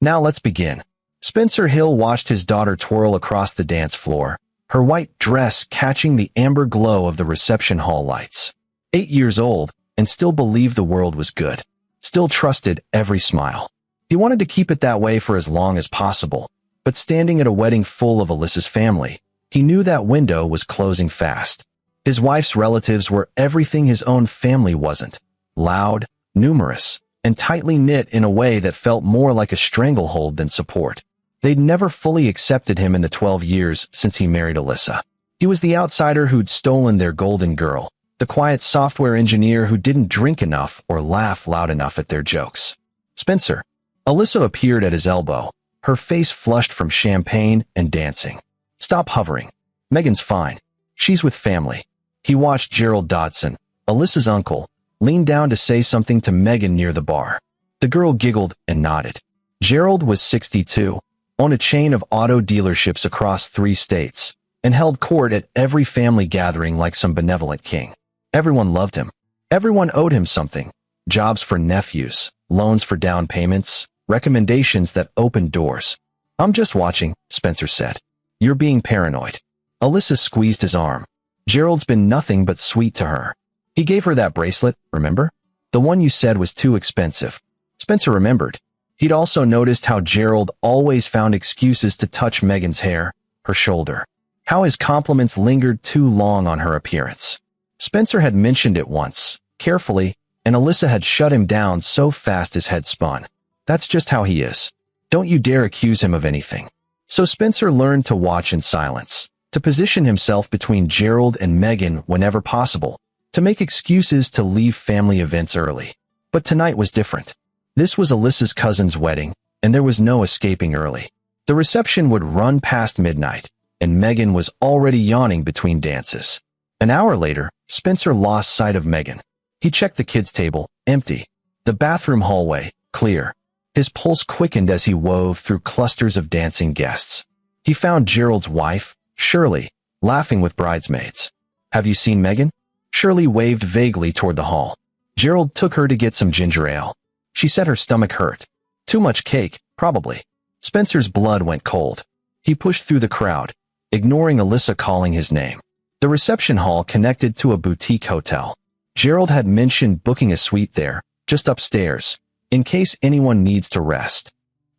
Now let's begin. Spencer Hill watched his daughter twirl across the dance floor, her white dress catching the amber glow of the reception hall lights. 8 years old, and still believed the world was good. Still trusted every smile. He wanted to keep it that way for as long as possible, but standing at a wedding full of Alyssa's family, he knew that window was closing fast. His wife's relatives were everything his own family wasn't. Loud, numerous, and tightly knit in a way that felt more like a stranglehold than support. They'd never fully accepted him in the 12 years since he married Alyssa. He was the outsider who'd stolen their golden girl, the quiet software engineer who didn't drink enough or laugh loud enough at their jokes. Spencer. Alyssa appeared at his elbow, her face flushed from champagne and dancing. Stop hovering. Megan's fine. She's with family. He watched Gerald Dodson, Alyssa's uncle, lean down to say something to Megan near the bar. The girl giggled and nodded. Gerald was 62, owned a chain of auto dealerships across 3 states, and held court at every family gathering like some benevolent king. Everyone loved him. Everyone owed him something. Jobs for nephews, loans for down payments, recommendations that opened doors. I'm just watching, Spencer said. You're being paranoid. Alyssa squeezed his arm. Gerald's been nothing but sweet to her. He gave her that bracelet, remember? The one you said was too expensive. Spencer remembered. He'd also noticed how Gerald always found excuses to touch Megan's hair, her shoulder. How his compliments lingered too long on her appearance. Spencer had mentioned it once, carefully, and Alyssa had shut him down so fast his head spun. That's just how he is. Don't you dare accuse him of anything. So Spencer learned to watch in silence, to position himself between Gerald and Megan whenever possible, to make excuses to leave family events early. But tonight was different. This was Alyssa's cousin's wedding, and there was no escaping early. The reception would run past midnight, and Megan was already yawning between dances. An hour later, Spencer lost sight of Megan. He checked the kids' table, empty. The bathroom hallway, clear. His pulse quickened as he wove through clusters of dancing guests. He found Gerald's wife, Shirley, laughing with bridesmaids. Have you seen Megan? Shirley waved vaguely toward the hall. Gerald took her to get some ginger ale. She said her stomach hurt. Too much cake, probably. Spencer's blood went cold. He pushed through the crowd, ignoring Alyssa calling his name. The reception hall connected to a boutique hotel. Gerald had mentioned booking a suite there, just upstairs, in case anyone needs to rest.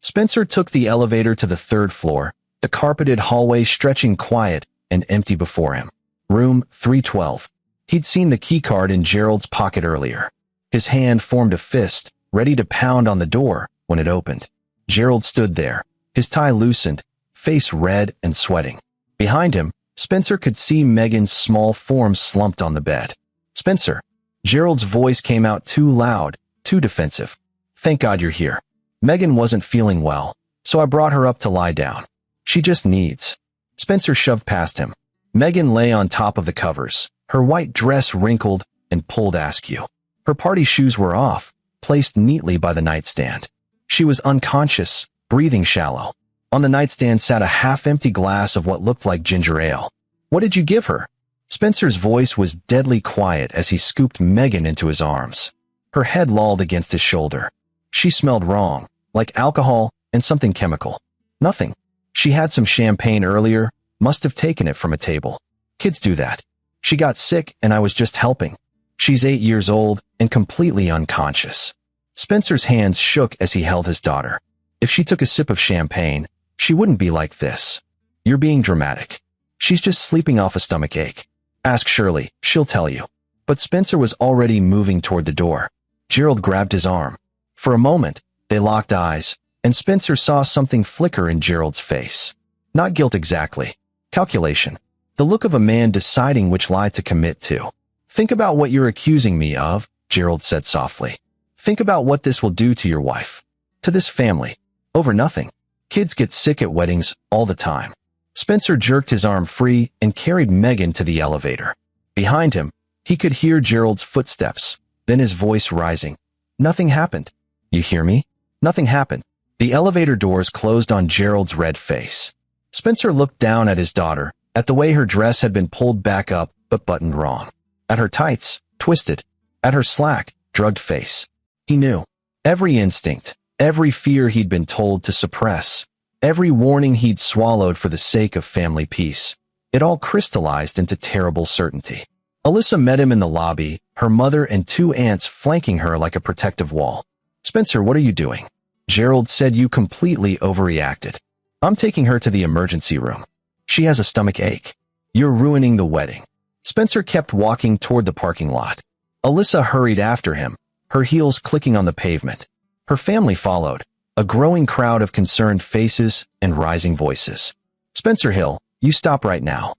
Spencer took the elevator to the 3rd floor, the carpeted hallway stretching quiet and empty before him. Room 312. He'd seen the keycard in Gerald's pocket earlier. His hand formed a fist, ready to pound on the door when it opened. Gerald stood there, his tie loosened, face red and sweating. Behind him, Spencer could see Megan's small form slumped on the bed. Spencer. Gerald's voice came out too loud, too defensive. Thank God you're here. Megan wasn't feeling well, so I brought her up to lie down. She just needs. Spencer shoved past him. Megan lay on top of the covers, her white dress wrinkled and pulled askew. Her party shoes were off, placed neatly by the nightstand. She was unconscious, breathing shallow. On the nightstand sat a half-empty glass of what looked like ginger ale. What did you give her? Spencer's voice was deadly quiet as he scooped Megan into his arms. Her head lolled against his shoulder. She smelled wrong, like alcohol and something chemical. Nothing. She had some champagne earlier, must have taken it from a table. Kids do that. She got sick and I was just helping. She's 8 years old and completely unconscious. Spencer's hands shook as he held his daughter. If she took a sip of champagne, she wouldn't be like this. You're being dramatic. She's just sleeping off a stomach ache. Ask Shirley, she'll tell you. But Spencer was already moving toward the door. Gerald grabbed his arm. For a moment, they locked eyes, and Spencer saw something flicker in Gerald's face. Not guilt exactly. Calculation. The look of a man deciding which lie to commit to. Think about what you're accusing me of, Gerald said softly. Think about what this will do to your wife. To this family. Over nothing. Kids get sick at weddings all the time. Spencer jerked his arm free and carried Megan to the elevator. Behind him, he could hear Gerald's footsteps, then his voice rising. Nothing happened. You hear me? Nothing happened. The elevator doors closed on Gerald's red face. Spencer looked down at his daughter, at the way her dress had been pulled back up but buttoned wrong. At her tights, twisted. At her slack, drugged face. He knew. Every instinct, Every fear he'd been told to suppress, every warning he'd swallowed for the sake of family peace, it all crystallized into terrible certainty. Alyssa met him in the lobby, her mother and two aunts flanking her like a protective wall. "Spencer, what are you doing?" "Gerald said you completely overreacted. I'm taking her to the emergency room. She has a stomach ache. You're ruining the wedding." Spencer kept walking toward the parking lot. Alyssa hurried after him, her heels clicking on the pavement. Her family followed, a growing crowd of concerned faces and rising voices. "Spencer Hill, you stop right now."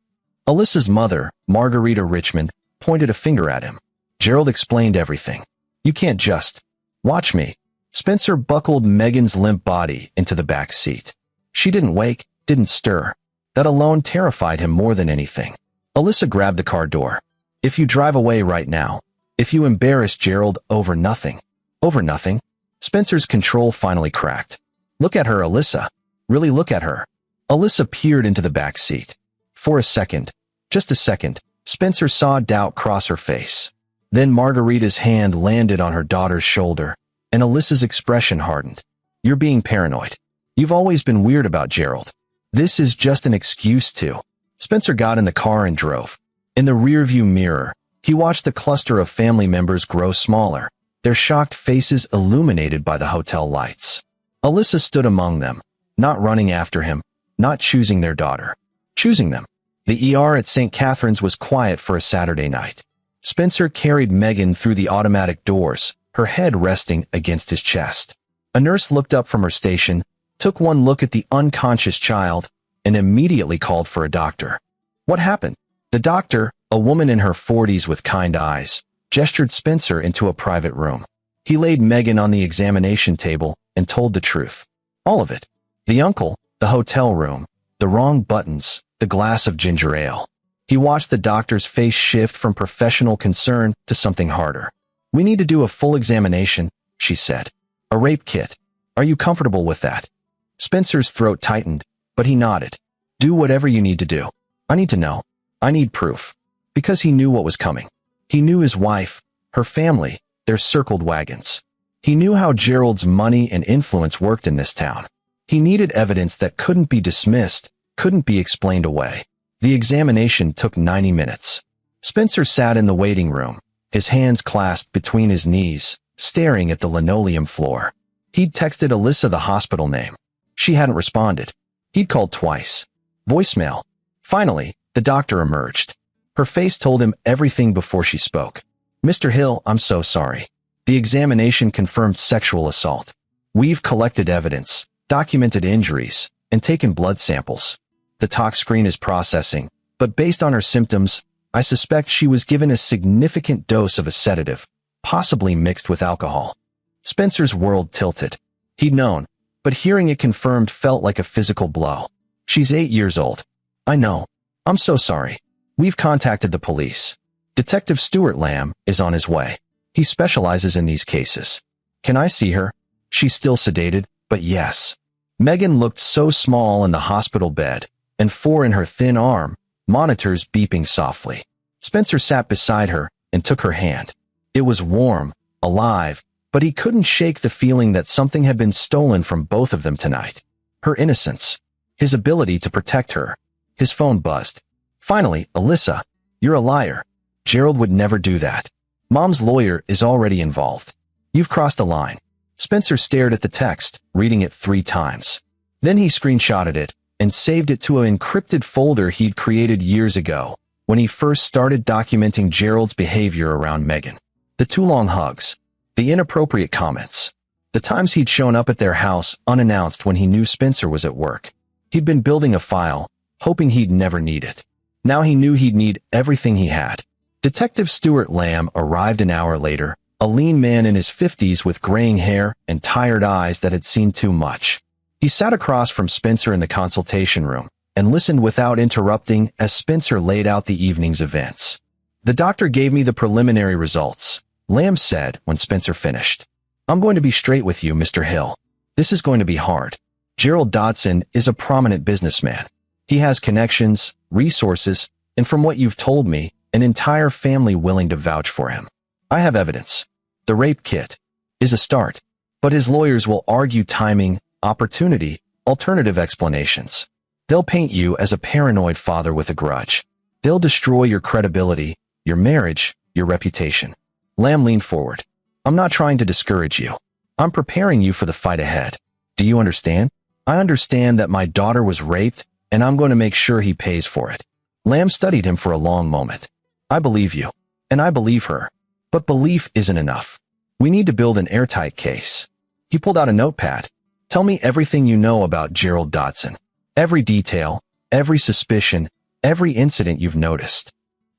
Alyssa's mother, Margarita Richmond, pointed a finger at him. Gerald explained everything. "You can't just watch me." Spencer buckled Megan's limp body into the back seat. She didn't wake, didn't stir. That alone terrified him more than anything. Alyssa grabbed the car door. "If you drive away right now, if you embarrass Gerald over nothing." "Over nothing?" Spencer's control finally cracked. "Look at her, Alyssa. Really look at her." Alyssa peered into the back seat. For a second, just a second, Spencer saw doubt cross her face. Then Margarita's hand landed on her daughter's shoulder, and Alyssa's expression hardened. "You're being paranoid. You've always been weird about Gerald. This is just an excuse to." Spencer got in the car and drove. In the rearview mirror, he watched the cluster of family members grow smaller, their shocked faces illuminated by the hotel lights. Alyssa stood among them, not running after him, not choosing their daughter, choosing them. The ER at St. Catherine's was quiet for a Saturday night. Spencer carried Megan through the automatic doors, her head resting against his chest. A nurse looked up from her station, took one look at the unconscious child, and immediately called for a doctor. "What happened?" The doctor, a woman in her 40s with kind eyes, gestured Spencer into a private room. He laid Megan on the examination table and told the truth. All of it. The uncle, the hotel room, the wrong buttons, the glass of ginger ale. He watched the doctor's face shift from professional concern to something harder. "We need to do a full examination," she said. "A rape kit. Are you comfortable with that?" Spencer's throat tightened, but he nodded. "Do whatever you need to do. I need to know. I need proof." Because he knew what was coming. He knew his wife, her family, their circled wagons. He knew how Gerald's money and influence worked in this town. He needed evidence that couldn't be dismissed, couldn't be explained away. The examination took 90 minutes. Spencer sat in the waiting room, his hands clasped between his knees, staring at the linoleum floor. He'd texted Alyssa the hospital name. She hadn't responded. He'd called twice. Voicemail. Finally, the doctor emerged. Her face told him everything before she spoke. "Mr. Hill, I'm so sorry. The examination confirmed sexual assault. We've collected evidence, documented injuries, and taken blood samples. The tox screen is processing, but based on her symptoms, I suspect she was given a significant dose of a sedative, possibly mixed with alcohol." Spencer's world tilted. He'd known, but hearing it confirmed felt like a physical blow. "She's 8 years old. I know. I'm so sorry. We've contacted the police. Detective Stuart Lamb is on his way. He specializes in these cases. Can I see her?" "She's still sedated, but yes." Megan looked so small in the hospital bed, and 4 in her thin arm, monitors beeping softly. Spencer sat beside her and took her hand. It was warm, alive, but he couldn't shake the feeling that something had been stolen from both of them tonight. Her innocence. His ability to protect her. His phone buzzed. "Finally, Alyssa, you're a liar. Gerald would never do that. Mom's lawyer is already involved. You've crossed a line." Spencer stared at the text, reading it 3 times. Then he screenshotted it and saved it to an encrypted folder he'd created years ago, when he first started documenting Gerald's behavior around Megan. The too long hugs. The inappropriate comments. The times he'd shown up at their house unannounced when he knew Spencer was at work. He'd been building a file, hoping he'd never need it. Now he knew he'd need everything he had. Detective Stuart Lamb arrived an hour later, a lean man in his 50s with graying hair and tired eyes that had seen too much. He sat across from Spencer in the consultation room and listened without interrupting as Spencer laid out the evening's events. "The doctor gave me the preliminary results," Lamb said when Spencer finished. "I'm going to be straight with you, Mr. Hill. This is going to be hard. Gerald Dodson is a prominent businessman. He has connections, resources, and from what you've told me, an entire family willing to vouch for him. I have evidence. The rape kit is a start, But his lawyers will argue timing, opportunity, alternative explanations. They'll paint you as a paranoid father with a grudge. They'll destroy your credibility, your marriage, your reputation. Lamb leaned forward. I'm not trying to discourage you. I'm preparing you for the fight ahead. Do you understand? I understand that my daughter was raped, and I'm going to make sure he pays for it. Lamb studied him for a long moment. I believe you. And I believe her. But belief isn't enough. We need to build an airtight case. He pulled out a notepad. Tell me everything you know about Gerald Dodson. Every detail, every suspicion, every incident you've noticed.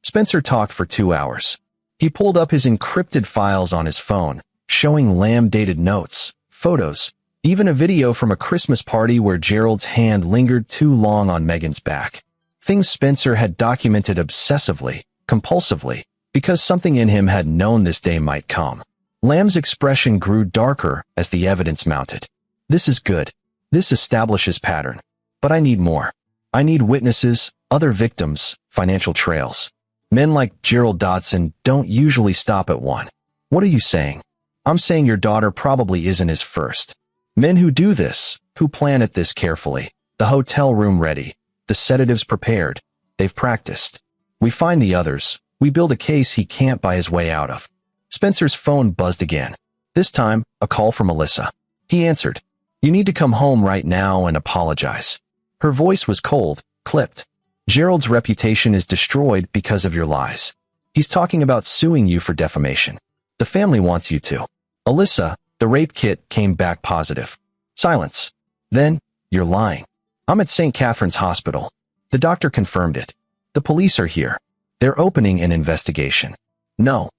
Spencer talked for 2 hours. He pulled up his encrypted files on his phone, showing Lamb-dated notes, photos, even a video from a Christmas party where Gerald's hand lingered too long on Megan's back. Things Spencer had documented obsessively, compulsively, because something in him had known this day might come. Lamb's expression grew darker as the evidence mounted. This is good. This establishes pattern. But I need more. I need witnesses, other victims, financial trails. Men like Gerald Dodson don't usually stop at one. What are you saying? I'm saying your daughter probably isn't his first. Men who do this, who plan at this carefully, the hotel room ready, the sedatives prepared, they've practiced. We find the others, we build a case he can't buy his way out of. Spencer's phone buzzed again. This time, a call from Melissa. He answered. You need to come home right now and apologize. Her voice was cold, clipped. Gerald's reputation is destroyed because of your lies. He's talking about suing you for defamation. The family wants you to. Alyssa, the rape kit came back positive. Silence. Then, you're lying. I'm at St. Catherine's Hospital. The doctor confirmed it. The police are here. They're opening an investigation. No,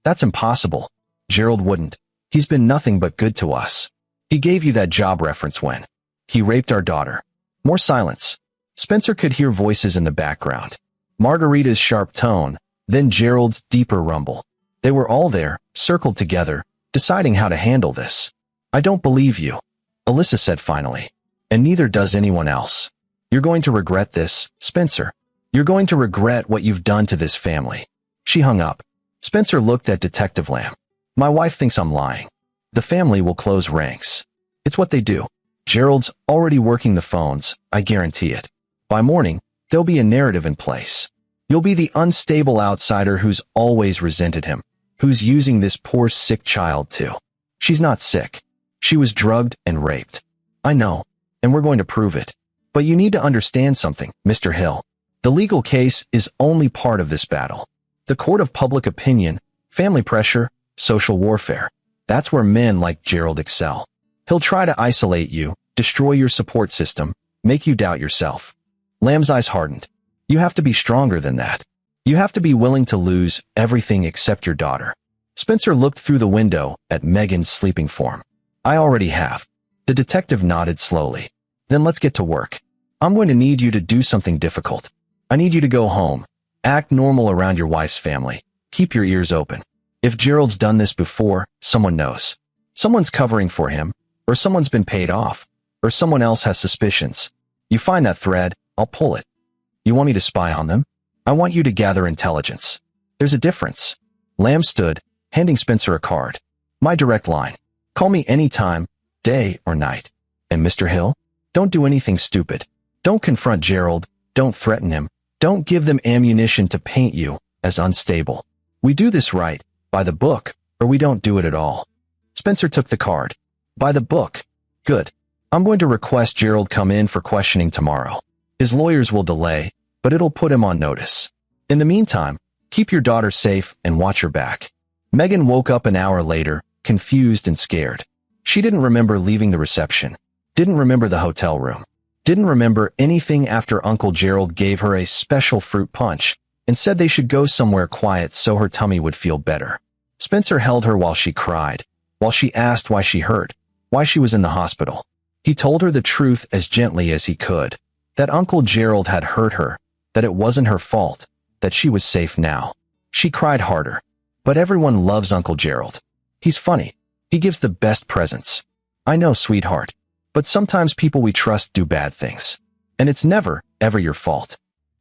that's impossible. Gerald wouldn't. He's been nothing but good to us. He gave you that job reference when he raped our daughter. More silence. Spencer could hear voices in the background. Margarita's sharp tone, then Gerald's deeper rumble. They were all there, circled together, deciding how to handle this. I don't believe you, Alyssa said finally. And neither does anyone else. You're going to regret this, Spencer. You're going to regret what you've done to this family. She hung up. Spencer looked at Detective Lamb. My wife thinks I'm lying. The family will close ranks. It's what they do. Gerald's already working the phones, I guarantee it. By morning, there'll be a narrative in place. You'll be the unstable outsider who's always resented him, who's using this poor sick child too. She's not sick. She was drugged and raped. I know, and we're going to prove it. But you need to understand something, Mr. Hill. The legal case is only part of this battle. The court of public opinion, family pressure, social warfare. That's where men like Gerald excel. He'll try to isolate you, destroy your support system, make you doubt yourself. Lamb's eyes hardened. You have to be stronger than that. You have to be willing to lose everything except your daughter. Spencer looked through the window at Megan's sleeping form. I already have. The detective nodded slowly. Then let's get to work. I'm going to need you to do something difficult. I need you to go home. Act normal around your wife's family. Keep your ears open. If Gerald's done this before, someone knows. Someone's covering for him, or someone's been paid off, or someone else has suspicions. You find that thread, I'll pull it. You want me to spy on them? I want you to gather intelligence. There's a difference. Lamb stood, handing Spencer a card. My direct line. Call me anytime, day or night. And Mr. Hill, don't do anything stupid. Don't confront Gerald. Don't threaten him. Don't give them ammunition to paint you as unstable. We do this right, by the book, or we don't do it at all. Spencer took the card. By the book. Good. I'm going to request Gerald come in for questioning tomorrow. His lawyers will delay, but it'll put him on notice. In the meantime, keep your daughter safe and watch her back. Megan woke up an hour later, confused and scared. She didn't remember leaving the reception, didn't remember the hotel room, didn't remember anything after Uncle Gerald gave her a special fruit punch and said they should go somewhere quiet so her tummy would feel better. Spencer held her while she cried, while she asked why she hurt, why she was in the hospital. He told her the truth as gently as he could, that Uncle Gerald had hurt her, that it wasn't her fault, that she was safe now. She cried harder. But everyone loves Uncle Gerald. He's funny. He gives the best presents. I know, sweetheart. But sometimes people we trust do bad things. And it's never, ever your fault.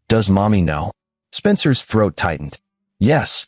Does Mommy know? Spencer's throat tightened. Yes.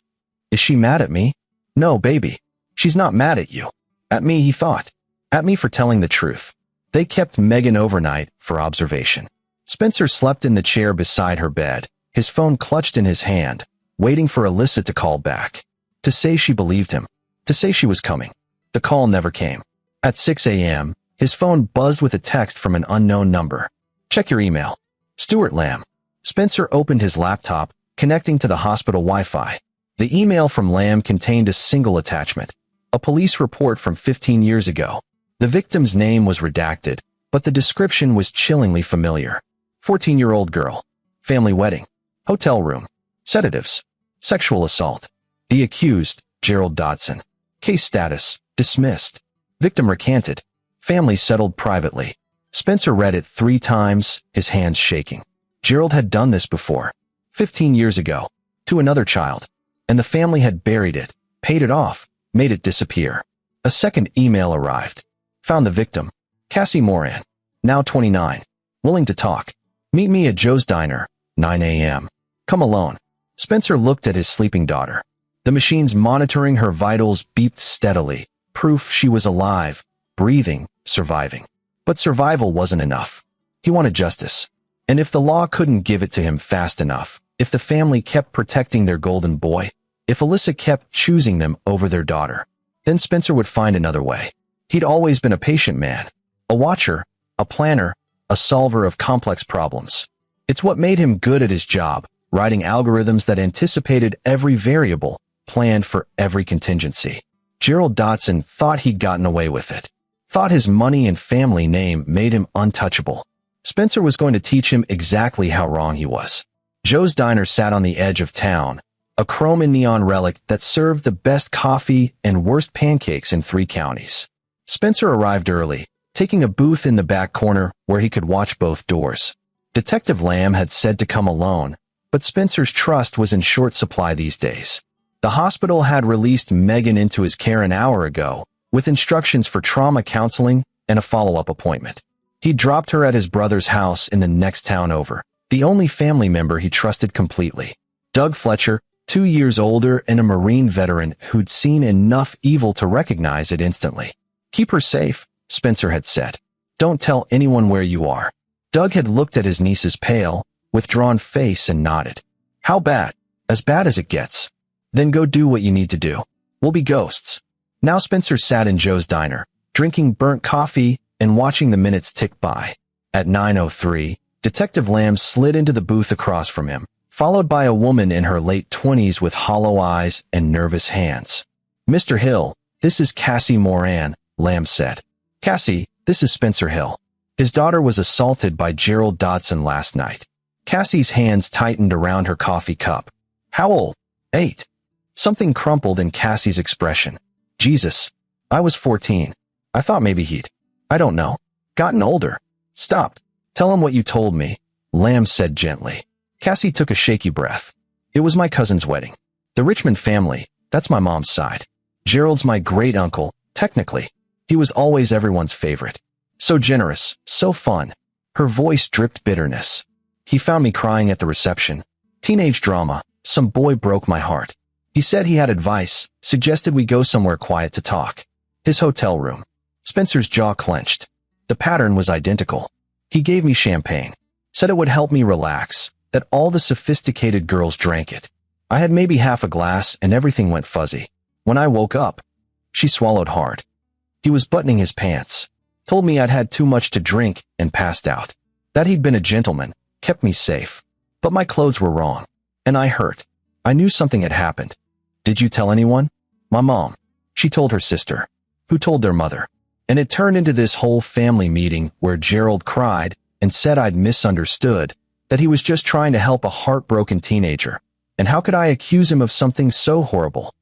Is she mad at me? No, baby. She's not mad at you. At me, he thought. At me for telling the truth. They kept Megan overnight for observation. Spencer slept in the chair beside her bed, his phone clutched in his hand, waiting for Alyssa to call back. To say she believed him. To say she was coming. The call never came. At 6 a.m., his phone buzzed with a text from an unknown number. Check your email. Stuart Lamb. Spencer opened his laptop, connecting to the hospital Wi-Fi. The email from Lamb contained a single attachment. A police report from 15 years ago. The victim's name was redacted, but the description was chillingly familiar. 14-year-old girl. Family wedding. Hotel room. Sedatives. Sexual assault. The accused, Gerald Dodson. Case status, dismissed. Victim recanted. Family settled privately. Spencer read it 3 times, his hands shaking. Gerald had done this before. 15 years ago. To another child. And the family had buried it, paid it off, made it disappear. A second email arrived. Found the victim. Cassie Moran. Now 29. Willing to talk. Meet me at Joe's Diner, 9 a.m. Come alone. Spencer looked at his sleeping daughter. The machines monitoring her vitals beeped steadily, proof she was alive, breathing, surviving. But survival wasn't enough. He wanted justice. And if the law couldn't give it to him fast enough, if the family kept protecting their golden boy, if Alyssa kept choosing them over their daughter, then Spencer would find another way. He'd always been a patient man, a watcher, a planner, a solver of complex problems. It's what made him good at his job, writing algorithms that anticipated every variable, planned for every contingency. Gerald Dodson thought he'd gotten away with it. Thought his money and family name made him untouchable. Spencer was going to teach him exactly how wrong he was. Joe's Diner sat on the edge of town, a chrome and neon relic that served the best coffee and worst pancakes in 3 counties. Spencer arrived early, taking a booth in the back corner where he could watch both doors. Detective Lamb had said to come alone, but Spencer's trust was in short supply these days. The hospital had released Megan into his care an hour ago, with instructions for trauma counseling and a follow-up appointment. He dropped her at his brother's house in the next town over, the only family member he trusted completely. Doug Fletcher, 2 years older and a Marine veteran who'd seen enough evil to recognize it instantly. Keep her safe, Spencer had said. Don't tell anyone where you are. Doug had looked at his niece's pale, withdrawn face and nodded. How bad? As bad as it gets. Then go do what you need to do. We'll be ghosts. Now Spencer sat in Joe's Diner, drinking burnt coffee and watching the minutes tick by. At 9:03, Detective Lamb slid into the booth across from him, followed by a woman in her late 20s with hollow eyes and nervous hands. Mr. Hill, this is Cassie Moran, Lamb said. Cassie, this is Spencer Hill. His daughter was assaulted by Gerald Dodson last night. Cassie's hands tightened around her coffee cup. How old? 8. Something crumpled in Cassie's expression. Jesus. I was 14. I thought maybe he'd, I don't know, gotten older. Stopped. Tell him what you told me, Lamb said gently. Cassie took a shaky breath. It was my cousin's wedding. The Richmond family, that's my mom's side. Gerald's my great uncle, technically. He was always everyone's favorite. So generous, so fun. Her voice dripped bitterness. He found me crying at the reception. Teenage drama. Some boy broke my heart. He said he had advice, suggested we go somewhere quiet to talk. His hotel room. Spencer's jaw clenched. The pattern was identical. He gave me champagne. Said it would help me relax, that all the sophisticated girls drank it. I had maybe half a glass and everything went fuzzy. When I woke up, she swallowed hard. He was buttoning his pants. Told me I'd had too much to drink and passed out. That he'd been a gentleman, kept me safe. But my clothes were wrong. And I hurt. I knew something had happened. Did you tell anyone? My mom. She told her sister. Who told their mother. And it turned into this whole family meeting where Gerald cried and said I'd misunderstood, that he was just trying to help a heartbroken teenager. And how could I accuse him of something so horrible?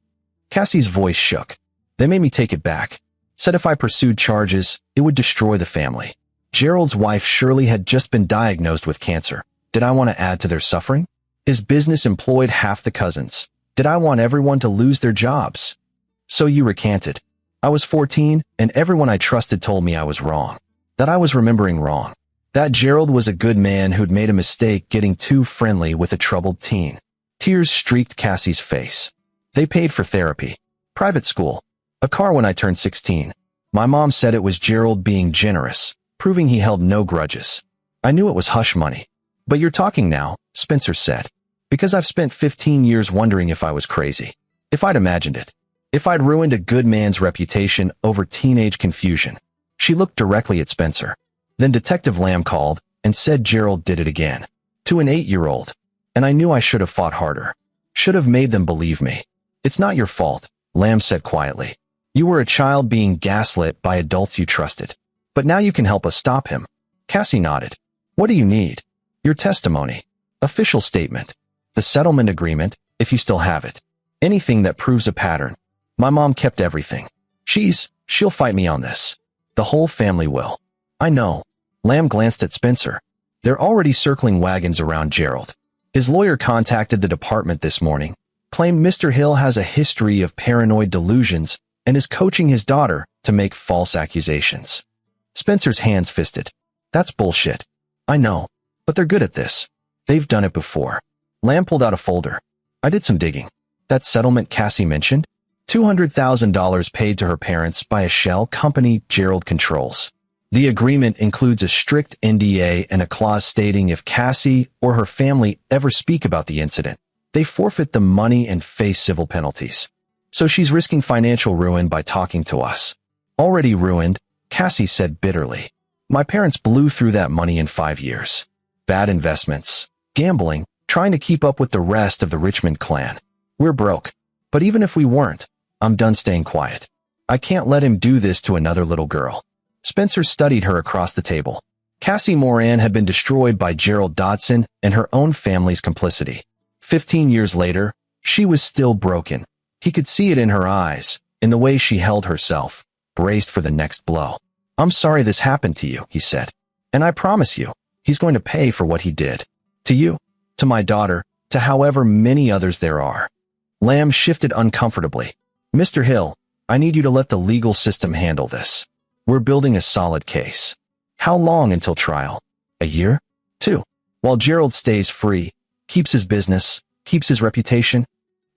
Cassie's voice shook. They made me take it back. Said if I pursued charges, it would destroy the family. Gerald's wife Shirley had just been diagnosed with cancer. Did I want to add to their suffering? His business employed half the cousins. Did I want everyone to lose their jobs? So you recanted. I was 14, and everyone I trusted told me I was wrong. That I was remembering wrong. That Gerald was a good man who'd made a mistake getting too friendly with a troubled teen. Tears streaked Cassie's face. They paid for therapy. Private school. A car when I turned 16. My mom said it was Gerald being generous, proving he held no grudges. I knew it was hush money. But you're talking now, Spencer said. Because I've spent 15 years wondering if I was crazy. If I'd imagined it. If I'd ruined a good man's reputation over teenage confusion. She looked directly at Spencer. Then Detective Lamb called and said Gerald did it again. To an 8-year-old. And I knew I should have fought harder. Should have made them believe me. It's not your fault, Lamb said quietly. You were a child being gaslit by adults you trusted. But now you can help us stop him. Cassie nodded. What do you need? Your testimony. Official statement. The settlement agreement, if you still have it. Anything that proves a pattern. My mom kept everything. She'll fight me on this. The whole family will. I know. Lamb glanced at Spencer. They're already circling wagons around Gerald. His lawyer contacted the department this morning, claimed Mr. Hill has a history of paranoid delusions and is coaching his daughter to make false accusations. Spencer's hands fisted. That's bullshit. I know, but they're good at this. They've done it before. Lamb pulled out a folder. I did some digging. That settlement Cassie mentioned? $200,000 paid to her parents by a shell company Gerald controls. The agreement includes a strict NDA and a clause stating if Cassie or her family ever speak about the incident, they forfeit the money and face civil penalties. So she's risking financial ruin by talking to us. Already ruined, Cassie said bitterly. My parents blew through that money in 5 years. Bad investments, gambling, trying to keep up with the rest of the Richmond clan. We're broke. But even if we weren't, I'm done staying quiet. I can't let him do this to another little girl. Spencer studied her across the table. Cassie Moran had been destroyed by Gerald Dodson and her own family's complicity. 15 years later, she was still broken. He could see it in her eyes, in the way she held herself, braced for the next blow. I'm sorry this happened to you, he said. And I promise you, he's going to pay for what he did. To you, to my daughter, to however many others there are. Lamb shifted uncomfortably. Mr. Hill, I need you to let the legal system handle this. We're building a solid case. How long until trial? A year? 2. While Gerald stays free, keeps his business, keeps his reputation.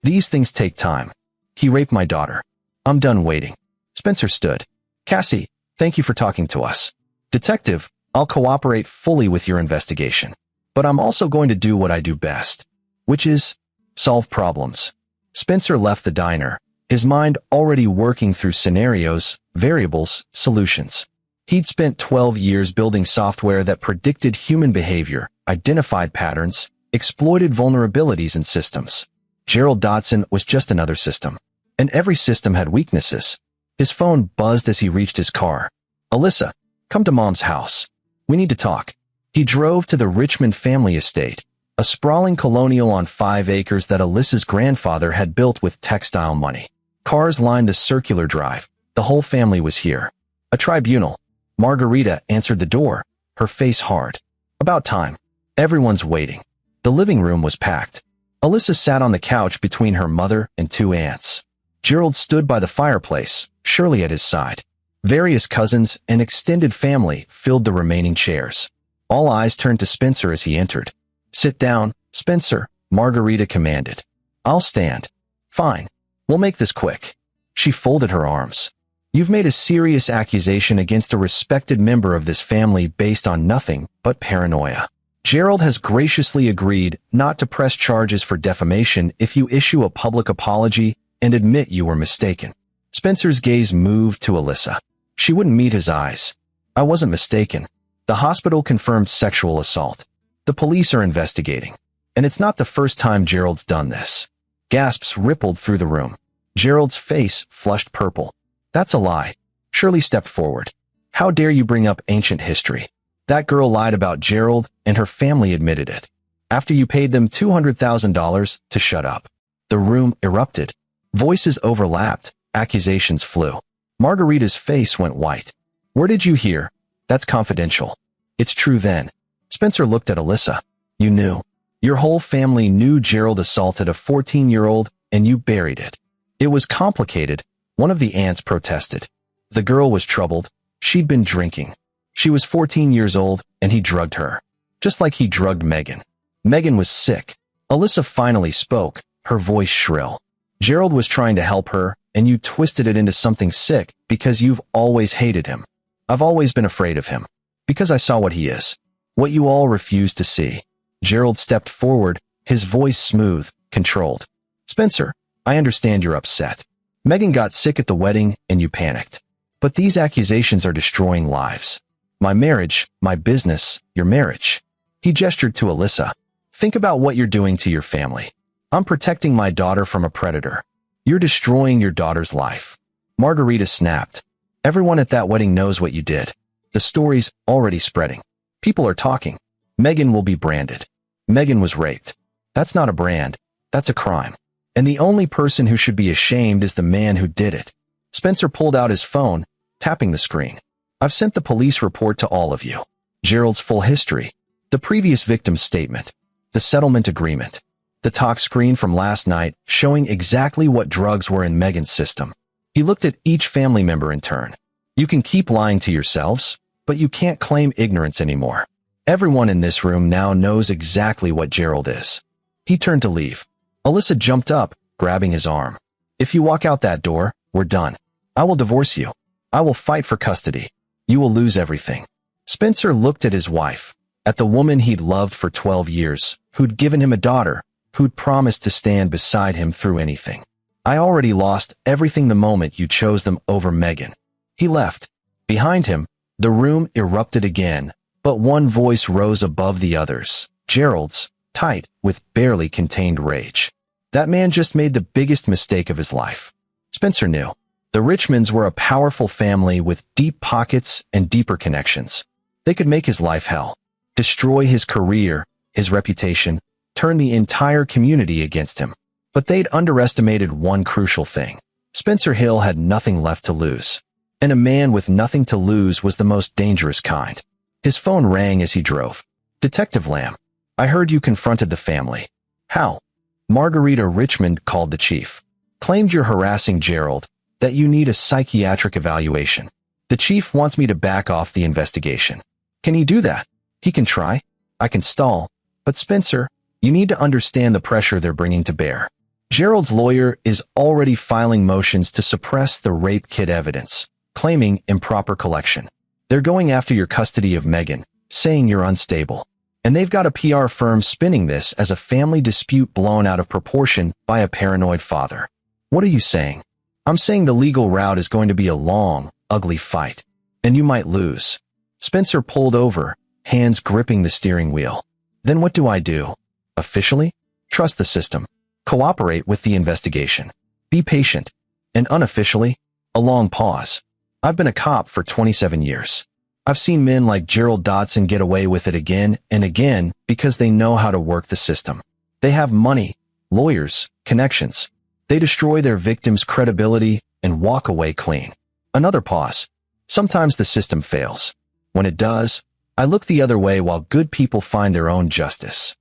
These things take time. He raped my daughter. I'm done waiting. Spencer stood. Cassie, thank you for talking to us. Detective, I'll cooperate fully with your investigation. But I'm also going to do what I do best, which is solve problems. Spencer left the diner, his mind already working through scenarios, variables, solutions. He'd spent 12 years building software that predicted human behavior, identified patterns, exploited vulnerabilities in systems. Gerald Dodson was just another system. And every system had weaknesses. His phone buzzed as he reached his car. Alyssa, come to Mom's house. We need to talk. He drove to the Richmond family estate, a sprawling colonial on 5 acres that Alyssa's grandfather had built with textile money. Cars lined the circular drive. The whole family was here. A tribunal. Margarita answered the door, her face hard. About time. Everyone's waiting. The living room was packed. Alyssa sat on the couch between her mother and 2 aunts. Gerald stood by the fireplace, Shirley at his side. Various cousins and extended family filled the remaining chairs. All eyes turned to Spencer as he entered. Sit down, Spencer, Margarita commanded. I'll stand. Fine. We'll make this quick. She folded her arms. You've made a serious accusation against a respected member of this family based on nothing but paranoia. Gerald has graciously agreed not to press charges for defamation if you issue a public apology and admit you were mistaken. Spencer's gaze moved to Alyssa. She wouldn't meet his eyes. I wasn't mistaken. The hospital confirmed sexual assault. The police are investigating. And it's not the first time Gerald's done this. Gasps rippled through the room. Gerald's face flushed purple. That's a lie. Shirley stepped forward. How dare you bring up ancient history? That girl lied about Gerald, and her family admitted it. After you paid them $200,000 to shut up. The room erupted. Voices overlapped. Accusations flew. Margarita's face went white. Where did you hear? That's confidential. It's true then. Spencer looked at Alyssa. You knew. Your whole family knew Gerald assaulted a 14-year-old, and you buried it. It was complicated. One of the aunts protested. The girl was troubled. She'd been drinking. She was 14 years old, and he drugged her. Just like he drugged Megan. Megan was sick. Alyssa finally spoke, her voice shrill. Gerald was trying to help her, and you twisted it into something sick because you've always hated him. I've always been afraid of him, because I saw what he is. What you all refuse to see. Gerald stepped forward, his voice smooth, controlled. Spencer, I understand you're upset. Megan got sick at the wedding and you panicked. But these accusations are destroying lives. My marriage, my business, your marriage. He gestured to Alyssa. Think about what you're doing to your family. I'm protecting my daughter from a predator. You're destroying your daughter's life. Margarita snapped. Everyone at that wedding knows what you did. The story's already spreading. People are talking. Megan will be branded. Megan was raped. That's not a brand. That's a crime. And the only person who should be ashamed is the man who did it. Spencer pulled out his phone, tapping the screen. I've sent the police report to all of you. Gerald's full history. The previous victim's statement. The settlement agreement. The talk screen from last night showing exactly what drugs were in Megan's system. He looked at each family member in turn. You can keep lying to yourselves, but you can't claim ignorance anymore. Everyone in this room now knows exactly what Gerald is. He turned to leave. Alyssa jumped up, grabbing his arm. If you walk out that door, we're done. I will divorce you. I will fight for custody. You will lose everything. Spencer looked at his wife, at the woman he'd loved for 12 years, who'd given him a daughter, who'd promised to stand beside him through anything. I already lost everything the moment you chose them over Megan. He left. Behind him, the room erupted again, but one voice rose above the others, Gerald's, tight, with barely contained rage. That man just made the biggest mistake of his life. Spencer knew. The Richmonds were a powerful family with deep pockets and deeper connections. They could make his life hell, destroy his career, his reputation, turn the entire community against him. But they'd underestimated one crucial thing. Spencer Hill had nothing left to lose. And a man with nothing to lose was the most dangerous kind. His phone rang as he drove. Detective Lamb, I heard you confronted the family. How? Margarita Richmond called the chief. Claimed you're harassing Gerald, that you need a psychiatric evaluation. The chief wants me to back off the investigation. Can he do that? He can try. I can stall. But Spencer, you need to understand the pressure they're bringing to bear. Gerald's lawyer is already filing motions to suppress the rape kit evidence, claiming improper collection. They're going after your custody of Megan, saying you're unstable. And they've got a PR firm spinning this as a family dispute blown out of proportion by a paranoid father. What are you saying? I'm saying the legal route is going to be a long, ugly fight, and you might lose. Spencer pulled over, hands gripping the steering wheel. Then what do I do? Officially? Trust the system. Cooperate with the investigation. Be patient. And unofficially? A long pause. I've been a cop for 27 years. I've seen men like Gerald Dotson get away with it again and again because they know how to work the system. They have money, lawyers, connections. They destroy their victims' credibility and walk away clean. Another pause. Sometimes the system fails. When it does, I look the other way while good people find their own justice.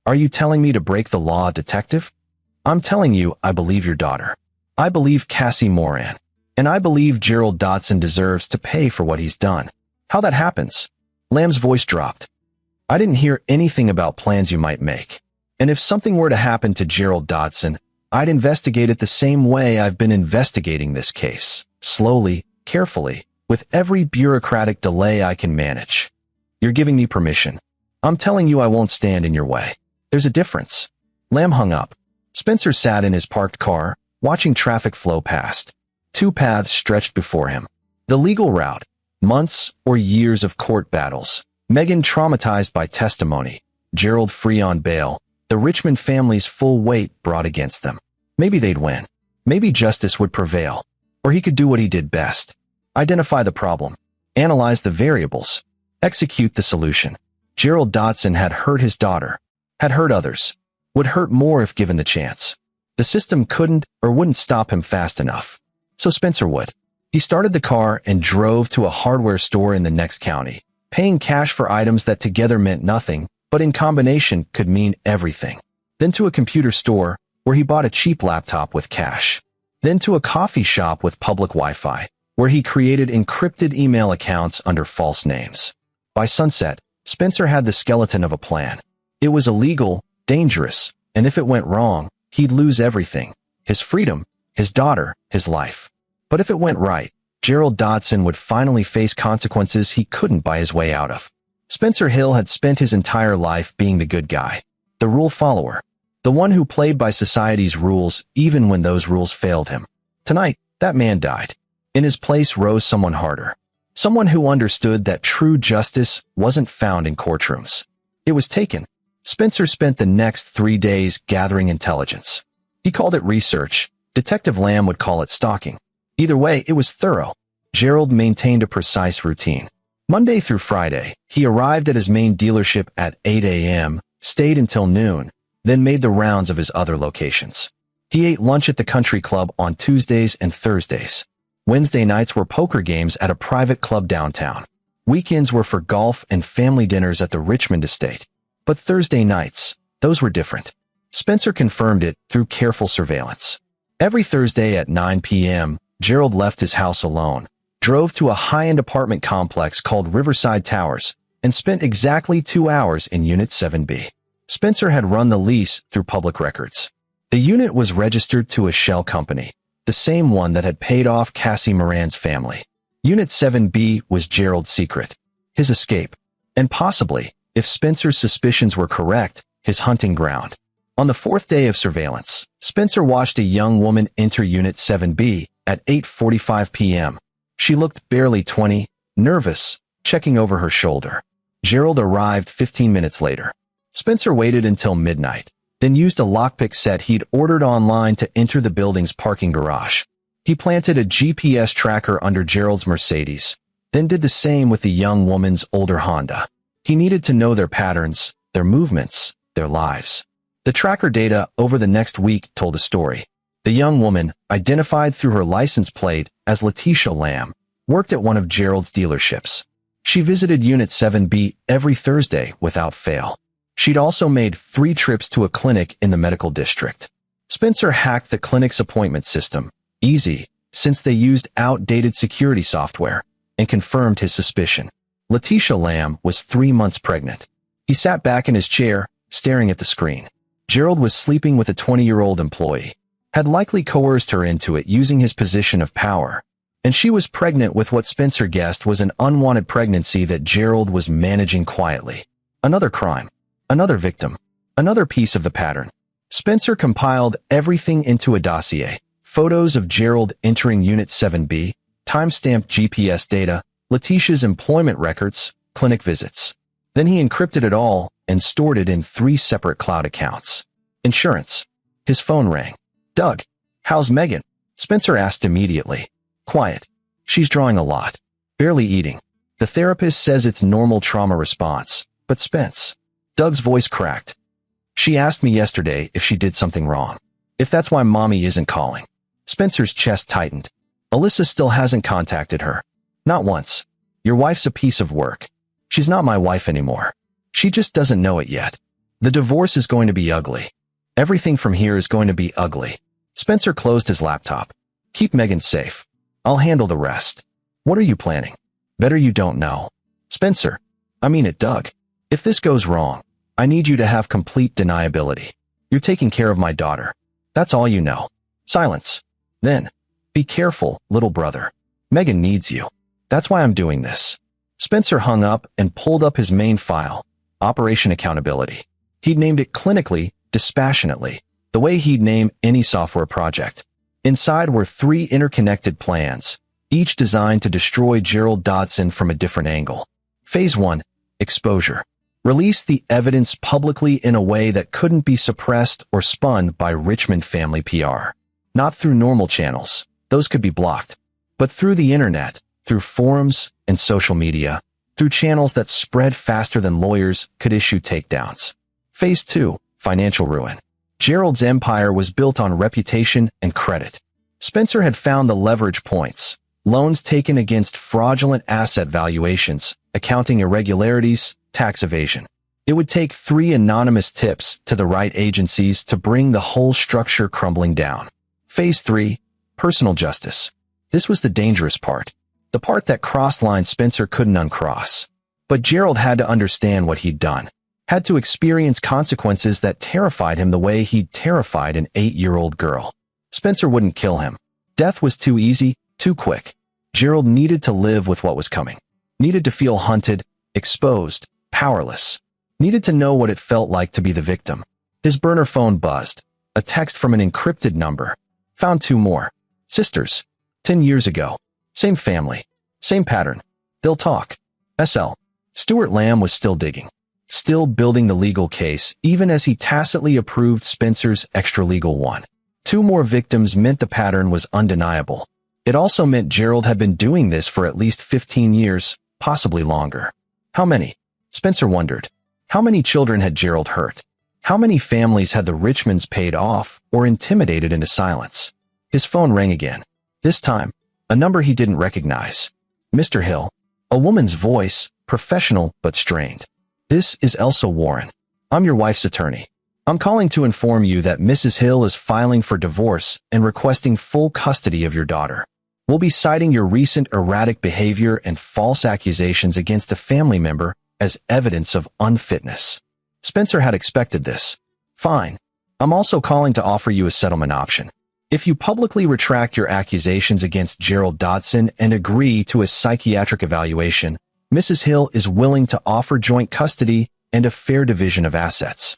Are you telling me to break the law, detective? I'm telling you I believe your daughter. I believe Cassie Moran. And I believe Gerald Dotson deserves to pay for what he's done. How that happens? Lamb's voice dropped. I didn't hear anything about plans you might make. And if something were to happen to Gerald Dotson, I'd investigate it the same way I've been investigating this case. Slowly, carefully, with every bureaucratic delay I can manage. You're giving me permission. I'm telling you I won't stand in your way. There's a difference. Lamb hung up. Spencer sat in his parked car, watching traffic flow past. Two paths stretched before him. The legal route. Months or years of court battles. Megan traumatized by testimony. Gerald free on bail. The Richmond family's full weight brought against them. Maybe they'd win. Maybe justice would prevail. Or he could do what he did best. Identify the problem. Analyze the variables. Execute the solution. Gerald Dotson had hurt his daughter. Had hurt others. Would hurt more if given the chance. The system couldn't or wouldn't stop him fast enough. So Spencer would. He started the car and drove to a hardware store in the next county, paying cash for items that together meant nothing, but in combination could mean everything. Then to a computer store, where he bought a cheap laptop with cash. Then to a coffee shop with public Wi-Fi, where he created encrypted email accounts under false names. By sunset, Spencer had the skeleton of a plan. It was illegal, dangerous, and if it went wrong, he'd lose everything. His freedom, his daughter, his life. But if it went right, Gerald Dodson would finally face consequences he couldn't buy his way out of. Spencer Hill had spent his entire life being the good guy, the rule follower, the one who played by society's rules even when those rules failed him. Tonight, that man died. In his place rose someone harder. Someone who understood that true justice wasn't found in courtrooms. It was taken. Spencer spent the next 3 days gathering intelligence. He called it research. Detective Lamb would call it stalking. Either way, it was thorough. Gerald maintained a precise routine. Monday through Friday, he arrived at his main dealership at 8 a.m., stayed until noon, then made the rounds of his other locations. He ate lunch at the country club on Tuesdays and Thursdays. Wednesday nights were poker games at a private club downtown. Weekends were for golf and family dinners at the Richmond estate. But Thursday nights, those were different. Spencer confirmed it through careful surveillance. Every Thursday at 9 p.m., Gerald left his house alone, drove to a high-end apartment complex called Riverside Towers, and spent exactly 2 hours in Unit 7B. Spencer had run the lease through public records. The unit was registered to a shell company, the same one that had paid off Cassie Moran's family. Unit 7B was Gerald's secret, his escape, and possibly, if Spencer's suspicions were correct, his hunting ground. On the 4th day of surveillance, Spencer watched a young woman enter Unit 7B at 8:45 p.m. She looked barely 20, nervous, checking over her shoulder. Gerald arrived 15 minutes later. Spencer waited until midnight, then used a lockpick set he'd ordered online to enter the building's parking garage. He planted a GPS tracker under Gerald's Mercedes, then did the same with the young woman's older Honda. He needed to know their patterns, their movements, their lives. The tracker data over the next week told a story. The young woman, identified through her license plate as Letitia Lamb, worked at one of Gerald's dealerships. She visited Unit 7B every Thursday without fail. She'd also made 3 trips to a clinic in the medical district. Spencer hacked the clinic's appointment system, easy, since they used outdated security software, and confirmed his suspicion. Letitia Lamb was 3 months pregnant. He sat back in his chair, staring at the screen. Gerald was sleeping with a 20-year-old employee, had likely coerced her into it using his position of power, and she was pregnant with what Spencer guessed was an unwanted pregnancy that Gerald was managing quietly. Another crime, another victim, another piece of the pattern. Spencer compiled everything into a dossier: photos of Gerald entering Unit 7B, timestamped GPS data, Letitia's employment records, clinic visits. Then he encrypted it all and stored it in 3 separate cloud accounts. Insurance. His phone rang. "Doug, how's Megan?" Spencer asked immediately. "Quiet. She's drawing a lot. Barely eating. The therapist says it's normal trauma response. But Spence." Doug's voice cracked. "She asked me yesterday if she did something wrong. If that's why Mommy isn't calling." Spencer's chest tightened. "Alyssa still hasn't contacted her. Not once. Your wife's a piece of work. She's not my wife anymore. She just doesn't know it yet. The divorce is going to be ugly. Everything from here is going to be ugly." Spencer closed his laptop. "Keep Megan safe. I'll handle the rest." "What are you planning?" "Better you don't know." "Spencer, I mean it, Doug. If this goes wrong, I need you to have complete deniability. You're taking care of my daughter. That's all you know." Silence. Then, "Be careful, little brother. Megan needs you. That's why I'm doing this." Spencer hung up and pulled up his main file, Operation Accountability. He'd named it clinically, dispassionately, the way he'd name any software project. Inside were 3 interconnected plans, each designed to destroy Gerald Dodson from a different angle. Phase 1, Exposure. Release the evidence publicly in a way that couldn't be suppressed or spun by Richmond family PR. Not through normal channels, those could be blocked, but through the internet, through forums and social media, through channels that spread faster than lawyers could issue takedowns. Phase 2, Financial Ruin. Gerald's empire was built on reputation and credit. Spencer had found the leverage points: loans taken against fraudulent asset valuations, accounting irregularities, tax evasion. It would take 3 anonymous tips to the right agencies to bring the whole structure crumbling down. Phase 3, Personal Justice. This was the dangerous part. The part that crossed lines Spencer couldn't uncross. But Gerald had to understand what he'd done. Had to experience consequences that terrified him the way he'd terrified an 8-year-old girl. Spencer wouldn't kill him. Death was too easy, too quick. Gerald needed to live with what was coming. Needed to feel hunted, exposed, powerless. Needed to know what it felt like to be the victim. His burner phone buzzed. A text from an encrypted number. Found 2 more. Sisters. 10 years ago. Same family. Same pattern. They'll talk. SL. Stuart Lamb was still digging. Still building the legal case, even as he tacitly approved Spencer's extra-legal one. 2 more victims meant the pattern was undeniable. It also meant Gerald had been doing this for at least 15 years, possibly longer. How many? Spencer wondered. How many children had Gerald hurt? How many families had the Richmonds paid off or intimidated into silence? His phone rang again. This time, a number he didn't recognize. Mr. Hill. A woman's voice, professional but strained. This is Elsa Warren. I'm your wife's attorney. I'm calling to inform you that Mrs. Hill is filing for divorce and requesting full custody of your daughter. We'll be citing your recent erratic behavior and false accusations against a family member as evidence of unfitness. Spencer had expected this. Fine. I'm also calling to offer you a settlement option. If you publicly retract your accusations against Gerald Dodson and agree to a psychiatric evaluation, Mrs. Hill is willing to offer joint custody and a fair division of assets.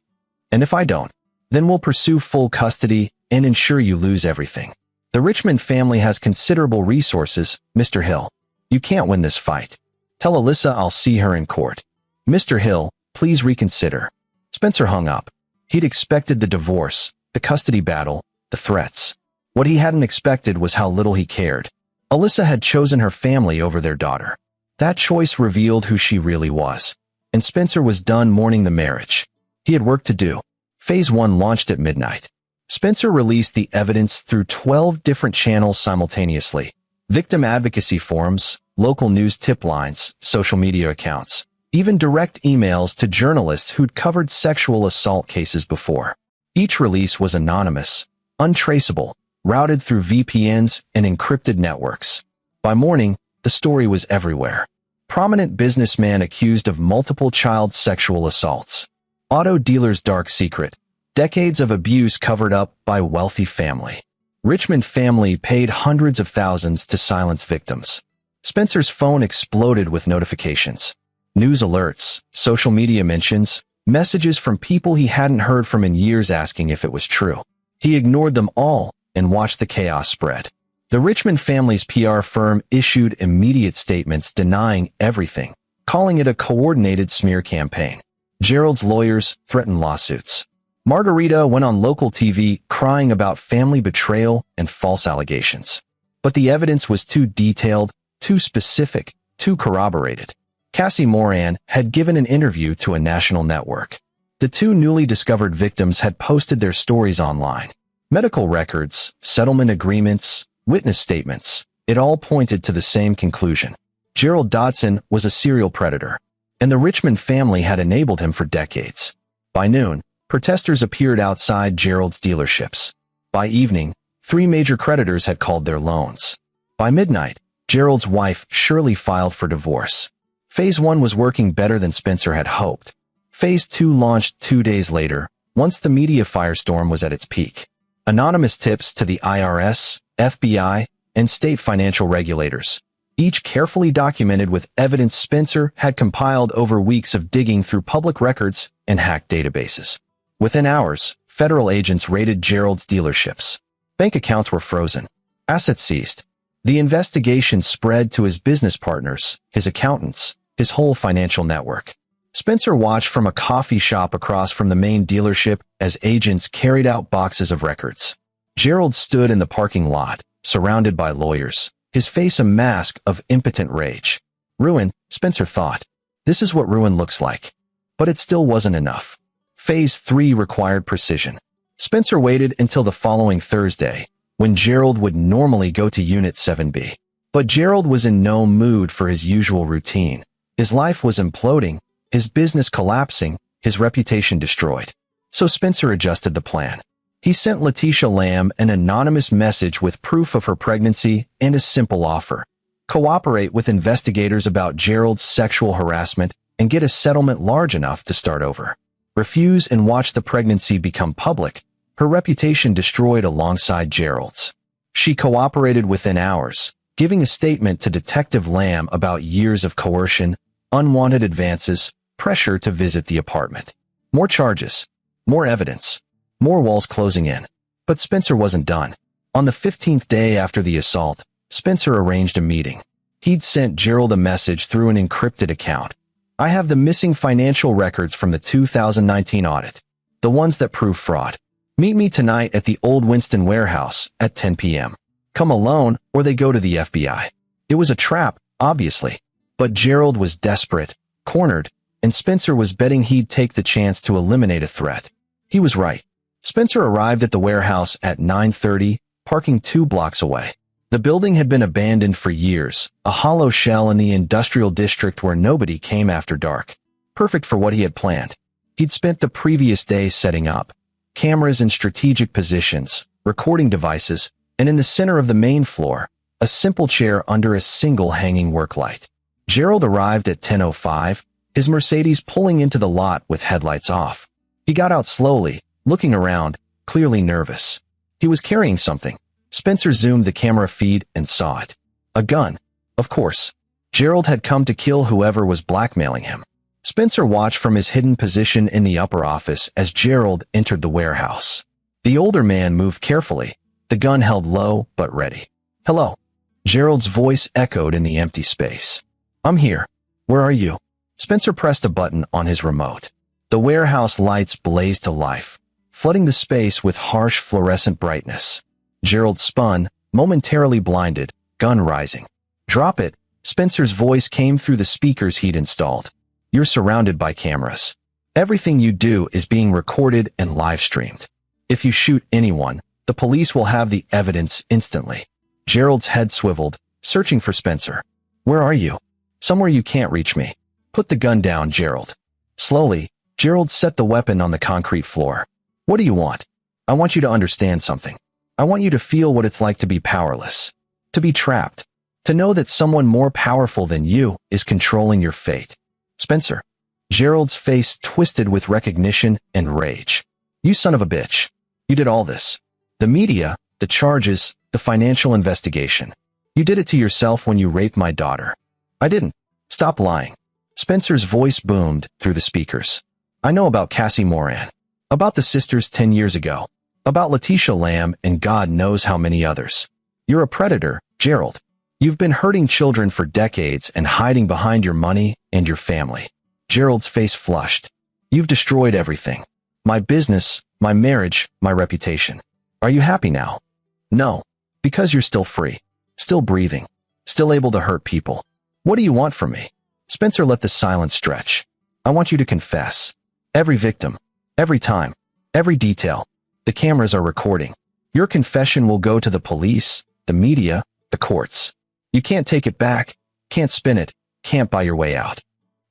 And if I don't, then we'll pursue full custody and ensure you lose everything. The Richmond family has considerable resources, Mr. Hill. You can't win this fight. Tell Alyssa I'll see her in court. Mr. Hill, please reconsider. Spencer hung up. He'd expected the divorce, the custody battle, the threats. What he hadn't expected was how little he cared. Alyssa had chosen her family over their daughter. That choice revealed who she really was. And Spencer was done mourning the marriage. He had work to do. Phase 1 launched at midnight. Spencer released the evidence through 12 different channels simultaneously. Victim advocacy forums, local news tip lines, social media accounts, even direct emails to journalists who'd covered sexual assault cases before. Each release was anonymous, untraceable, routed through VPNs and encrypted networks. By morning, the story was everywhere. Prominent businessman accused of multiple child sexual assaults. Auto dealer's dark secret. Decades of abuse covered up by wealthy family. Richmond family paid hundreds of thousands to silence victims. Spencer's phone exploded with notifications. News alerts, social media mentions, messages from people he hadn't heard from in years asking if it was true. He ignored them all and watched the chaos spread. The Richmond family's PR firm issued immediate statements denying everything, calling it a coordinated smear campaign. Gerald's lawyers threatened lawsuits. Margarita went on local TV crying about family betrayal and false allegations. But the evidence was too detailed, too specific, too corroborated. Cassie Moran had given an interview to a national network. The 2 newly discovered victims had posted their stories online. Medical records, settlement agreements, witness statements, it all pointed to the same conclusion. Gerald Dodson was a serial predator, and the Richmond family had enabled him for decades. By noon, protesters appeared outside Gerald's dealerships. By evening, 3 major creditors had called their loans. By midnight, Gerald's wife Shirley filed for divorce. Phase 1 was working better than Spencer had hoped. Phase 2 launched 2 days later, once the media firestorm was at its peak. Anonymous tips to the IRS, FBI, and state financial regulators, each carefully documented with evidence Spencer had compiled over weeks of digging through public records and hacked databases. Within hours, federal agents raided Gerald's dealerships. Bank accounts were frozen. Assets seized. The investigation spread to his business partners, his accountants, his whole financial network. Spencer watched from a coffee shop across from the main dealership as agents carried out boxes of records. Gerald stood in the parking lot, surrounded by lawyers, his face a mask of impotent rage. Ruin, Spencer thought. This is what ruin looks like. But it still wasn't enough. Phase 3 required precision. Spencer waited until the following Thursday, when Gerald would normally go to Unit 7B. But Gerald was in no mood for his usual routine. His life was imploding, his business collapsing, his reputation destroyed. So Spencer adjusted the plan. He sent Letitia Lamb an anonymous message with proof of her pregnancy and a simple offer. Cooperate with investigators about Gerald's sexual harassment and get a settlement large enough to start over. Refuse and watch the pregnancy become public, her reputation destroyed alongside Gerald's. She cooperated within hours, giving a statement to Detective Lamb about years of coercion, unwanted advances, pressure to visit the apartment. More charges, more evidence, more walls closing in. But Spencer wasn't done. On the 15th day after the assault, Spencer arranged a meeting. He'd sent Gerald a message through an encrypted account. I have the missing financial records from the 2019 audit, the ones that prove fraud. Meet me tonight at the old Winston warehouse at 10 p.m. Come alone or they go to the FBI. It was a trap, obviously. But Gerald was desperate, cornered, and Spencer was betting he'd take the chance to eliminate a threat. He was right. Spencer arrived at the warehouse at 9:30, parking 2 blocks away. The building had been abandoned for years, a hollow shell in the industrial district where nobody came after dark. Perfect for what he had planned. He'd spent the previous day setting up cameras in strategic positions, recording devices, and in the center of the main floor, a simple chair under a single hanging work light. Gerald arrived at 10:05, his Mercedes pulling into the lot with headlights off. He got out slowly, looking around, clearly nervous. He was carrying something. Spencer zoomed the camera feed and saw it. A gun. Of course. Gerald had come to kill whoever was blackmailing him. Spencer watched from his hidden position in the upper office as Gerald entered the warehouse. The older man moved carefully, the gun held low but ready. Hello. Gerald's voice echoed in the empty space. I'm here. Where are you? Spencer pressed a button on his remote. The warehouse lights blazed to life, flooding the space with harsh fluorescent brightness. Gerald spun, momentarily blinded, gun rising. Drop it. Spencer's voice came through the speakers he'd installed. You're surrounded by cameras. Everything you do is being recorded and live-streamed. If you shoot anyone, the police will have the evidence instantly. Gerald's head swiveled, searching for Spencer. Where are you? Somewhere you can't reach me. Put the gun down, Gerald. Slowly, Gerald set the weapon on the concrete floor. What do you want? I want you to understand something. I want you to feel what it's like to be powerless. To be trapped. To know that someone more powerful than you is controlling your fate. Spencer. Gerald's face twisted with recognition and rage. You son of a bitch. You did all this. The media, the charges, the financial investigation. You did it to yourself when you raped my daughter. I didn't. Stop lying. Spencer's voice boomed through the speakers. I know about Cassie Moran. About the sisters 10 years ago. About Letitia Lamb and God knows how many others. You're a predator, Gerald. You've been hurting children for decades and hiding behind your money and your family. Gerald's face flushed. You've destroyed everything. My business, my marriage, my reputation. Are you happy now? No. Because you're still free. Still breathing. Still able to hurt people. What do you want from me? Spencer let the silence stretch. I want you to confess. Every victim. Every time. Every detail. The cameras are recording. Your confession will go to the police, the media, the courts. You can't take it back, can't spin it, can't buy your way out.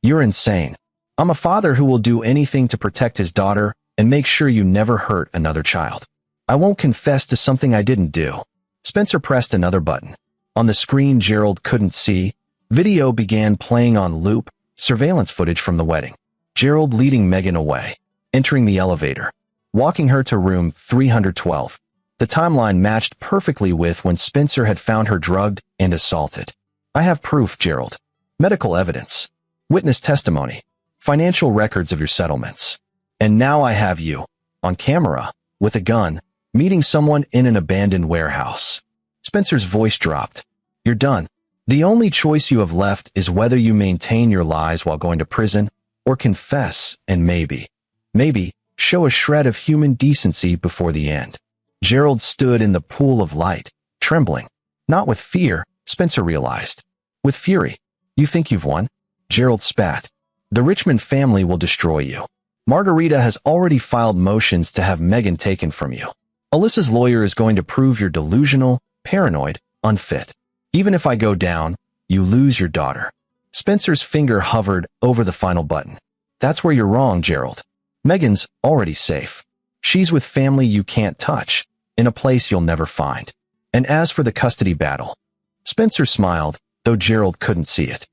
You're insane. I'm a father who will do anything to protect his daughter and make sure you never hurt another child. I won't confess to something I didn't do. Spencer pressed another button. On the screen Gerald couldn't see, video began playing on loop, surveillance footage from the wedding. Gerald leading Megan away, entering the elevator, walking her to room 312. The timeline matched perfectly with when Spencer had found her drugged and assaulted. I have proof, Gerald. Medical evidence. Witness testimony. Financial records of your settlements. And now I have you, on camera, with a gun, meeting someone in an abandoned warehouse. Spencer's voice dropped. You're done. The only choice you have left is whether you maintain your lies while going to prison, or confess and maybe, show a shred of human decency before the end. Gerald stood in the pool of light, trembling. Not with fear, Spencer realized. With fury. You think you've won? Gerald spat. The Richmond family will destroy you. Margarita has already filed motions to have Megan taken from you. Alyssa's lawyer is going to prove you're delusional, paranoid, unfit. Even if I go down, you lose your daughter. Spencer's finger hovered over the final button. That's where you're wrong, Gerald. Megan's already safe. She's with family you can't touch, in a place you'll never find. And as for the custody battle, Spencer smiled, though Gerald couldn't see it.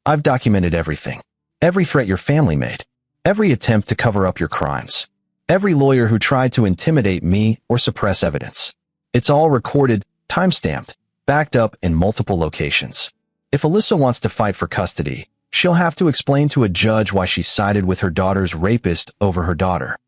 I've documented everything. Every threat your family made. Every attempt to cover up your crimes. Every lawyer who tried to intimidate me or suppress evidence. It's all recorded, time-stamped, backed up in multiple locations. If Alyssa wants to fight for custody, she'll have to explain to a judge why she sided with her daughter's rapist over her daughter.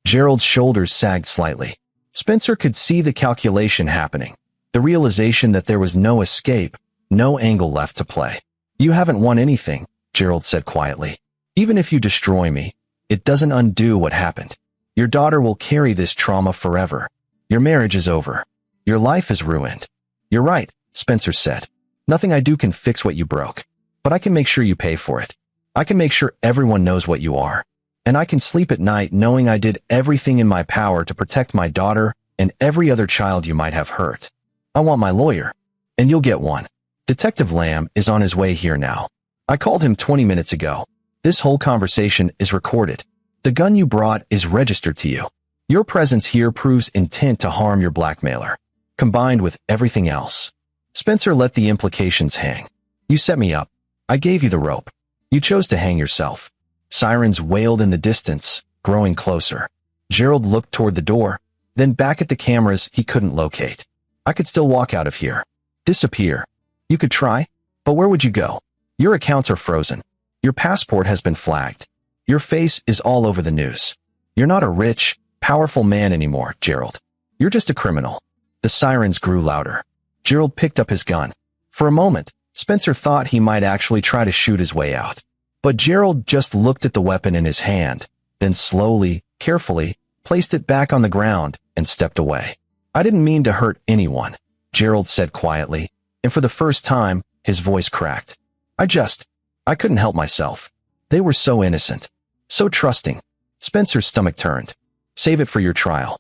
Gerald's shoulders sagged slightly. Spencer could see the calculation happening, the realization that there was no escape, no angle left to play. You haven't won anything, Gerald said quietly. Even if you destroy me, it doesn't undo what happened. Your daughter will carry this trauma forever. Your marriage is over. Your life is ruined. You're right, Spencer said. Nothing I do can fix what you broke. But I can make sure you pay for it. I can make sure everyone knows what you are. And I can sleep at night knowing I did everything in my power to protect my daughter and every other child you might have hurt. I want my lawyer. And you'll get one. Detective Lamb is on his way here now. I called him 20 minutes ago. This whole conversation is recorded. The gun you brought is registered to you. Your presence here proves intent to harm your blackmailer, combined with everything else. Spencer let the implications hang. You set me up. I gave you the rope. You chose to hang yourself. Sirens wailed in the distance, growing closer. Gerald looked toward the door, then back at the cameras he couldn't locate. I could still walk out of here. Disappear. You could try, but where would you go? Your accounts are frozen. Your passport has been flagged. Your face is all over the news. You're not a rich, powerful man anymore, Gerald. You're just a criminal. The sirens grew louder. Gerald picked up his gun. For a moment, Spencer thought he might actually try to shoot his way out. But Gerald just looked at the weapon in his hand, then slowly, carefully, placed it back on the ground and stepped away. I didn't mean to hurt anyone, Gerald said quietly, and for the first time, his voice cracked. I couldn't help myself. They were so innocent, so trusting. Spencer's stomach turned. Save it for your trial.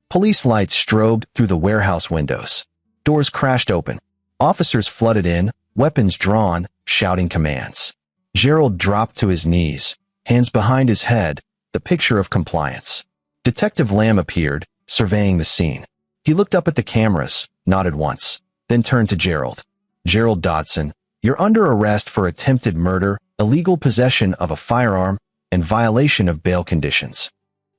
Police lights strobed through the warehouse windows. Doors crashed open. Officers flooded in, weapons drawn, shouting commands. Gerald dropped to his knees, hands behind his head, the picture of compliance. Detective Lamb appeared, surveying the scene. He looked up at the cameras, nodded once, then turned to Gerald. Gerald Dodson, you're under arrest for attempted murder, illegal possession of a firearm, and violation of bail conditions.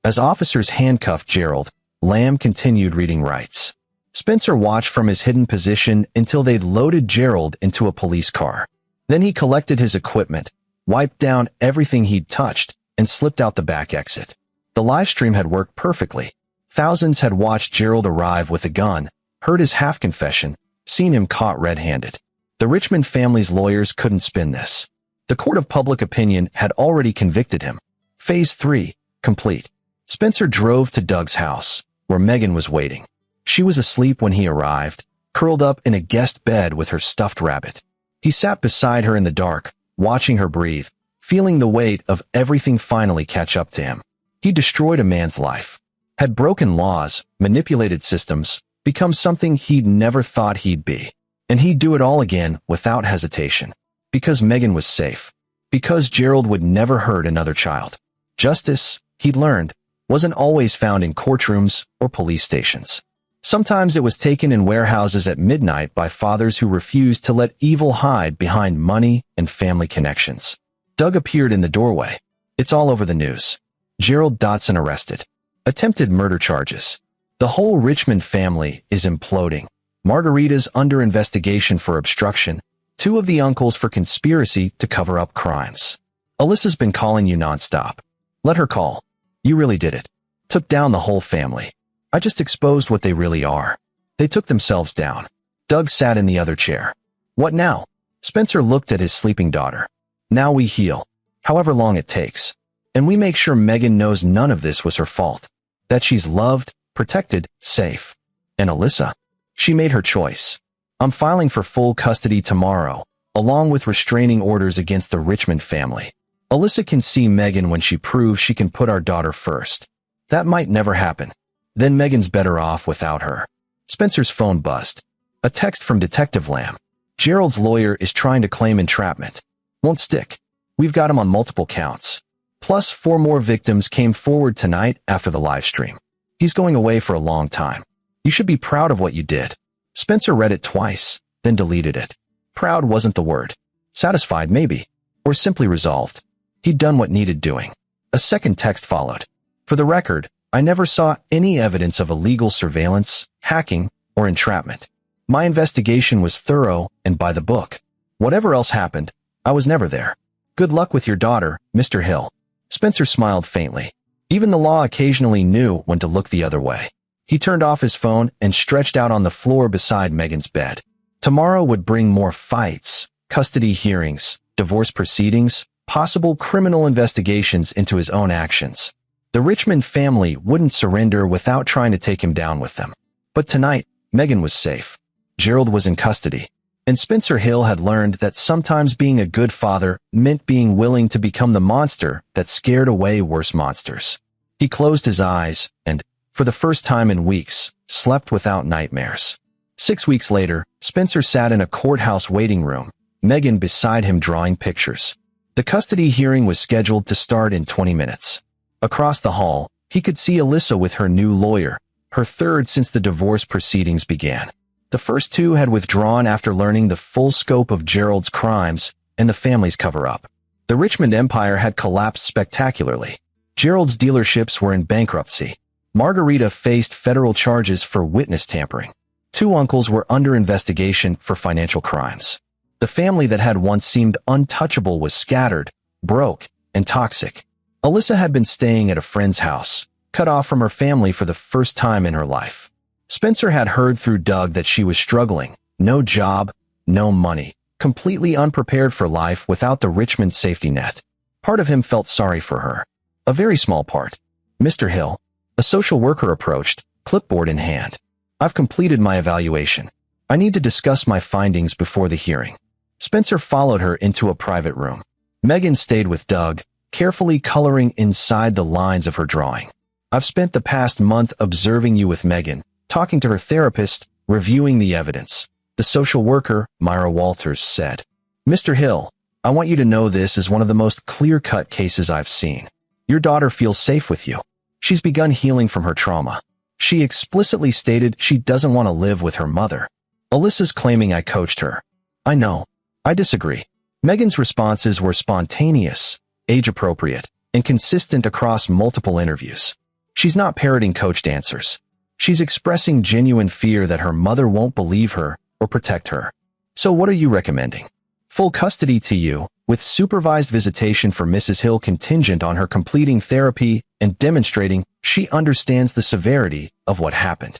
As officers handcuffed Gerald, Lamb continued reading rights. Spencer watched from his hidden position until they'd loaded Gerald into a police car. Then he collected his equipment, wiped down everything he'd touched, and slipped out the back exit. The live stream had worked perfectly. Thousands had watched Gerald arrive with a gun, heard his half-confession, seen him caught red-handed. The Richmond family's lawyers couldn't spin this. The court of public opinion had already convicted him. Phase 3, complete. Spencer drove to Doug's house, where Megan was waiting. She was asleep when he arrived, curled up in a guest bed with her stuffed rabbit. He sat beside her in the dark, watching her breathe, feeling the weight of everything finally catch up to him. He destroyed a man's life, had broken laws, manipulated systems, become something he'd never thought he'd be. And he'd do it all again without hesitation. Because Megan was safe. Because Gerald would never hurt another child. Justice, he'd learned, wasn't always found in courtrooms or police stations. Sometimes it was taken in warehouses at midnight by fathers who refused to let evil hide behind money and family connections. Doug appeared in the doorway. It's all over the news. Gerald Dodson arrested. Attempted murder charges. The whole Richmond family is imploding. Margarita's under investigation for obstruction. 2 of the uncles for conspiracy to cover up crimes. Alyssa's been calling you nonstop. Let her call. You really did it. Took down the whole family. I just exposed what they really are. They took themselves down. Doug sat in the other chair. What now? Spencer looked at his sleeping daughter. Now we heal. However long it takes. And we make sure Megan knows none of this was her fault. That she's loved, protected, safe. And Alyssa? She made her choice. I'm filing for full custody tomorrow, along with restraining orders against the Richmond family. Alyssa can see Megan when she proves she can put our daughter first. That might never happen. Then Megan's better off without her. Spencer's phone buzzed. A text from Detective Lamb. Gerald's lawyer is trying to claim entrapment. Won't stick. We've got him on multiple counts. Plus 4 more victims came forward tonight after the live stream. He's going away for a long time. You should be proud of what you did. Spencer read it twice, then deleted it. Proud wasn't the word. Satisfied, maybe. Or simply resolved. He'd done what needed doing. A second text followed. For the record, I never saw any evidence of illegal surveillance, hacking, or entrapment. My investigation was thorough and by the book. Whatever else happened, I was never there. Good luck with your daughter, Mr. Hill. Spencer smiled faintly. Even the law occasionally knew when to look the other way. He turned off his phone and stretched out on the floor beside Megan's bed. Tomorrow would bring more fights, custody hearings, divorce proceedings, possible criminal investigations into his own actions. The Richmond family wouldn't surrender without trying to take him down with them. But tonight, Megan was safe. Gerald was in custody. And Spencer Hill had learned that sometimes being a good father meant being willing to become the monster that scared away worse monsters. He closed his eyes and, for the first time in weeks, slept without nightmares. 6 weeks later, Spencer sat in a courthouse waiting room, Megan beside him drawing pictures. The custody hearing was scheduled to start in 20 minutes. Across the hall, he could see Alyssa with her new lawyer, her third since the divorce proceedings began. The first two had withdrawn after learning the full scope of Gerald's crimes and the family's cover-up. The Richmond empire had collapsed spectacularly. Gerald's dealerships were in bankruptcy. Margarita faced federal charges for witness tampering. 2 uncles were under investigation for financial crimes. The family that had once seemed untouchable was scattered, broke, and toxic. Alyssa had been staying at a friend's house, cut off from her family for the first time in her life. Spencer had heard through Doug that she was struggling, no job, no money, completely unprepared for life without the Richmond safety net. Part of him felt sorry for her. A very small part. Mr. Hill, a social worker approached, clipboard in hand. I've completed my evaluation. I need to discuss my findings before the hearing. Spencer followed her into a private room. Megan stayed with Doug, carefully coloring inside the lines of her drawing. I've spent the past month observing you with Megan, talking to her therapist, reviewing the evidence. The social worker, Myra Walters, said, Mr. Hill, I want you to know this is one of the most clear-cut cases I've seen. Your daughter feels safe with you. She's begun healing from her trauma. She explicitly stated she doesn't want to live with her mother. Alyssa's claiming I coached her. I know. I disagree. Megan's responses were spontaneous, age-appropriate, and consistent across multiple interviews. She's not parroting coached answers. She's expressing genuine fear that her mother won't believe her or protect her. So what are you recommending? Full custody to you, with supervised visitation for Mrs. Hill contingent on her completing therapy and demonstrating she understands the severity of what happened.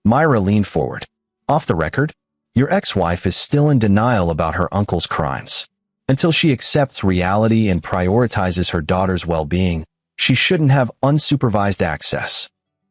Myra leaned forward. Off the record, your ex-wife is still in denial about her uncle's crimes. Until she accepts reality and prioritizes her daughter's well-being, she shouldn't have unsupervised access.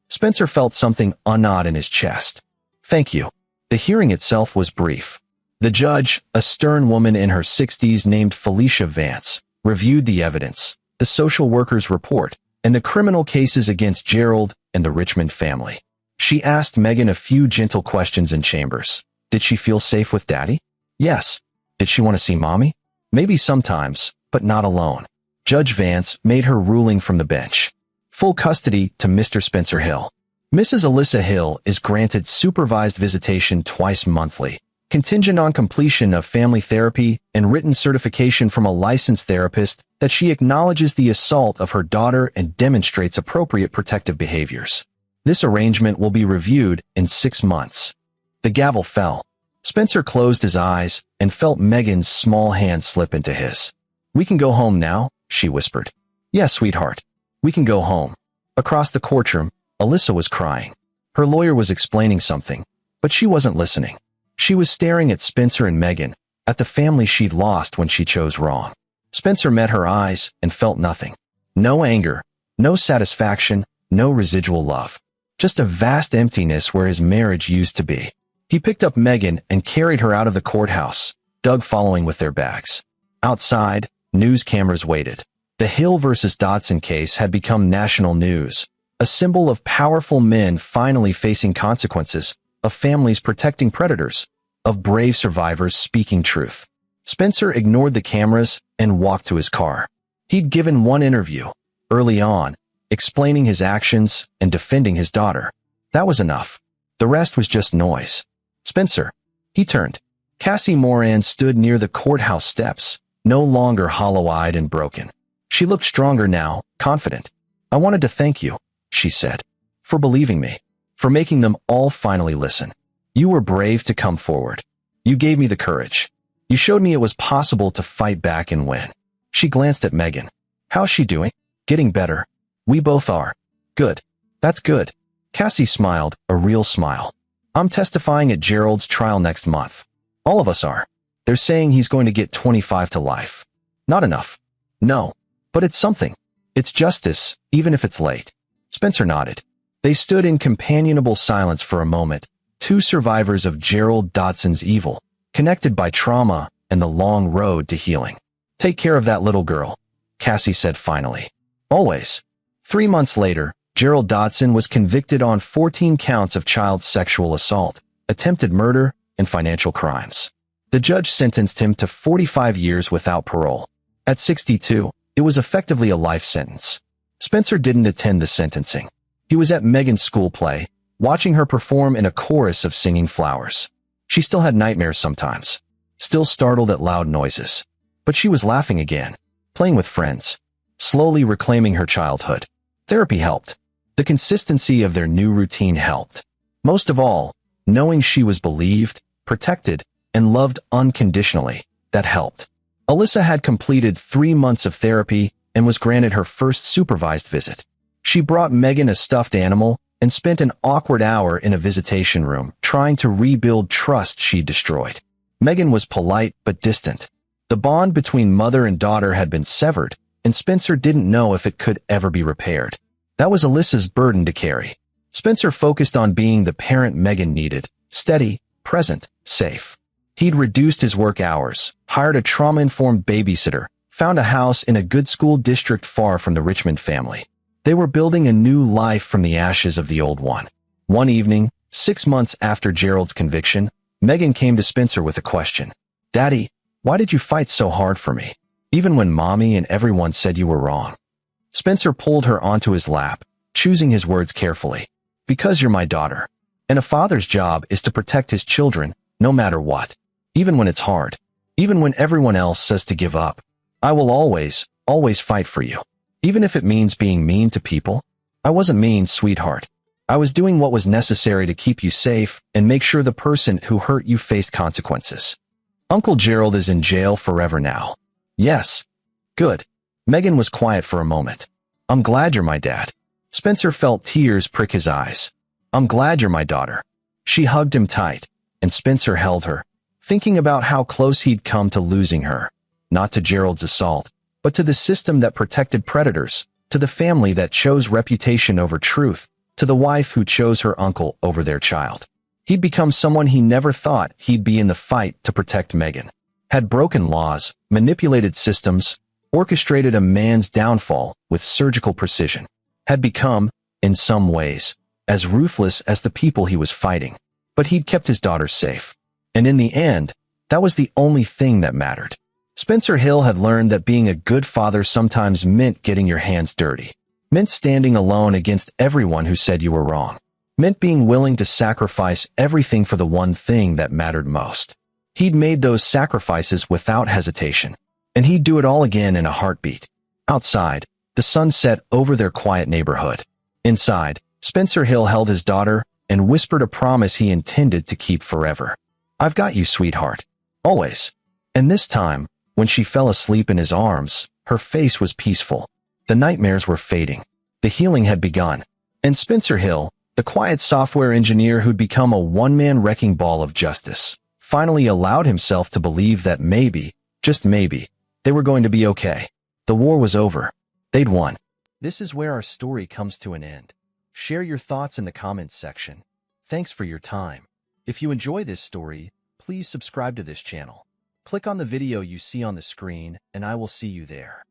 Spencer felt something unodd in his chest. Thank you. The hearing itself was brief. The judge, a stern woman in her 60s named Felicia Vance, reviewed the evidence, the social worker's report, and the criminal cases against Gerald and the Richmond family. She asked Megan a few gentle questions in chambers. Did she feel safe with Daddy? Yes. Did she want to see Mommy? Maybe sometimes, but not alone. Judge Vance made her ruling from the bench. Full custody to Mr. Spencer Hill. Mrs. Alyssa Hill is granted supervised visitation twice monthly, contingent on completion of family therapy and written certification from a licensed therapist that she acknowledges the assault of her daughter and demonstrates appropriate protective behaviors. This arrangement will be reviewed in 6 months. The gavel fell. Spencer closed his eyes and felt Megan's small hand slip into his. We can go home now, she whispered. Yes, sweetheart. We can go home. Across the courtroom, Alyssa was crying. Her lawyer was explaining something, but she wasn't listening. She was staring at Spencer and Megan, at the family she'd lost when she chose wrong. Spencer met her eyes and felt nothing. No anger, no satisfaction, no residual love. Just a vast emptiness where his marriage used to be. He picked up Megan and carried her out of the courthouse, Doug following with their bags. Outside, news cameras waited. The Hill versus Dodson case had become national news, a symbol of powerful men finally facing consequences, of families protecting predators, of brave survivors speaking truth. Spencer ignored the cameras and walked to his car. He'd given one interview, early on, explaining his actions and defending his daughter. That was enough. The rest was just noise. Spencer. He turned. Cassie Moran stood near the courthouse steps, no longer hollow-eyed and broken. She looked stronger now, confident. I wanted to thank you, she said. For believing me. For making them all finally listen. You were brave to come forward. You gave me the courage. You showed me it was possible to fight back and win. She glanced at Megan. How's she doing? Getting better. We both are. Good. That's good. Cassie smiled, a real smile. I'm testifying at Gerald's trial next month. All of us are. They're saying he's going to get 25 to life. Not enough. No. But it's something. It's justice, even if it's late. Spencer nodded. They stood in companionable silence for a moment, two survivors of Gerald Dotson's evil, connected by trauma and the long road to healing. Take care of that little girl, Cassie said finally. Always. 3 months later, Gerald Dotson was convicted on 14 counts of child sexual assault, attempted murder, and financial crimes. The judge sentenced him to 45 years without parole. At 62, it was effectively a life sentence. Spencer didn't attend the sentencing. He was at Megan's school play, watching her perform in a chorus of singing flowers. She still had nightmares sometimes, still startled at loud noises. But she was laughing again, playing with friends, slowly reclaiming her childhood. Therapy helped. The consistency of their new routine helped. Most of all, knowing she was believed, protected, and loved unconditionally, that helped. Alyssa had completed 3 months of therapy and was granted her first supervised visit. She brought Megan a stuffed animal and spent an awkward hour in a visitation room trying to rebuild trust she'd destroyed. Megan was polite but distant. The bond between mother and daughter had been severed, and Spencer didn't know if it could ever be repaired. That was Alyssa's burden to carry. Spencer focused on being the parent Megan needed, steady, present, safe. He'd reduced his work hours, hired a trauma-informed babysitter, found a house in a good school district far from the Richmond family. They were building a new life from the ashes of the old one. One evening, 6 months after Gerald's conviction, Megan came to Spencer with a question. Daddy, why did you fight so hard for me, even when Mommy and everyone said you were wrong? Spencer pulled her onto his lap, choosing his words carefully. Because you're my daughter. And a father's job is to protect his children, no matter what. Even when it's hard. Even when everyone else says to give up. I will always, always fight for you. Even if it means being mean to people. I wasn't mean, sweetheart. I was doing what was necessary to keep you safe and make sure the person who hurt you faced consequences. Uncle Gerald is in jail forever now. Yes. Good. Megan was quiet for a moment. I'm glad you're my dad. Spencer felt tears prick his eyes. I'm glad you're my daughter. She hugged him tight, and Spencer held her, thinking about how close he'd come to losing her. Not to Gerald's assault, but to the system that protected predators, to the family that chose reputation over truth, to the wife who chose her uncle over their child. He'd become someone he never thought he'd be in the fight to protect Megan. Had broken laws, manipulated systems, orchestrated a man's downfall with surgical precision. Had become, in some ways, as ruthless as the people he was fighting. But he'd kept his daughter safe. And in the end, that was the only thing that mattered. Spencer Hill had learned that being a good father sometimes meant getting your hands dirty. Meant standing alone against everyone who said you were wrong. Meant being willing to sacrifice everything for the one thing that mattered most. He'd made those sacrifices without hesitation. And he'd do it all again in a heartbeat. Outside, the sun set over their quiet neighborhood. Inside, Spencer Hill held his daughter and whispered a promise he intended to keep forever. I've got you, sweetheart. Always. And this time, when she fell asleep in his arms, her face was peaceful. The nightmares were fading. The healing had begun. And Spencer Hill, the quiet software engineer who'd become a one-man wrecking ball of justice, finally allowed himself to believe that maybe, just maybe, they were going to be okay. The war was over. They'd won. This is where our story comes to an end. Share your thoughts in the comments section. Thanks for your time. If you enjoy this story, please subscribe to this channel. Click on the video you see on the screen, and I will see you there.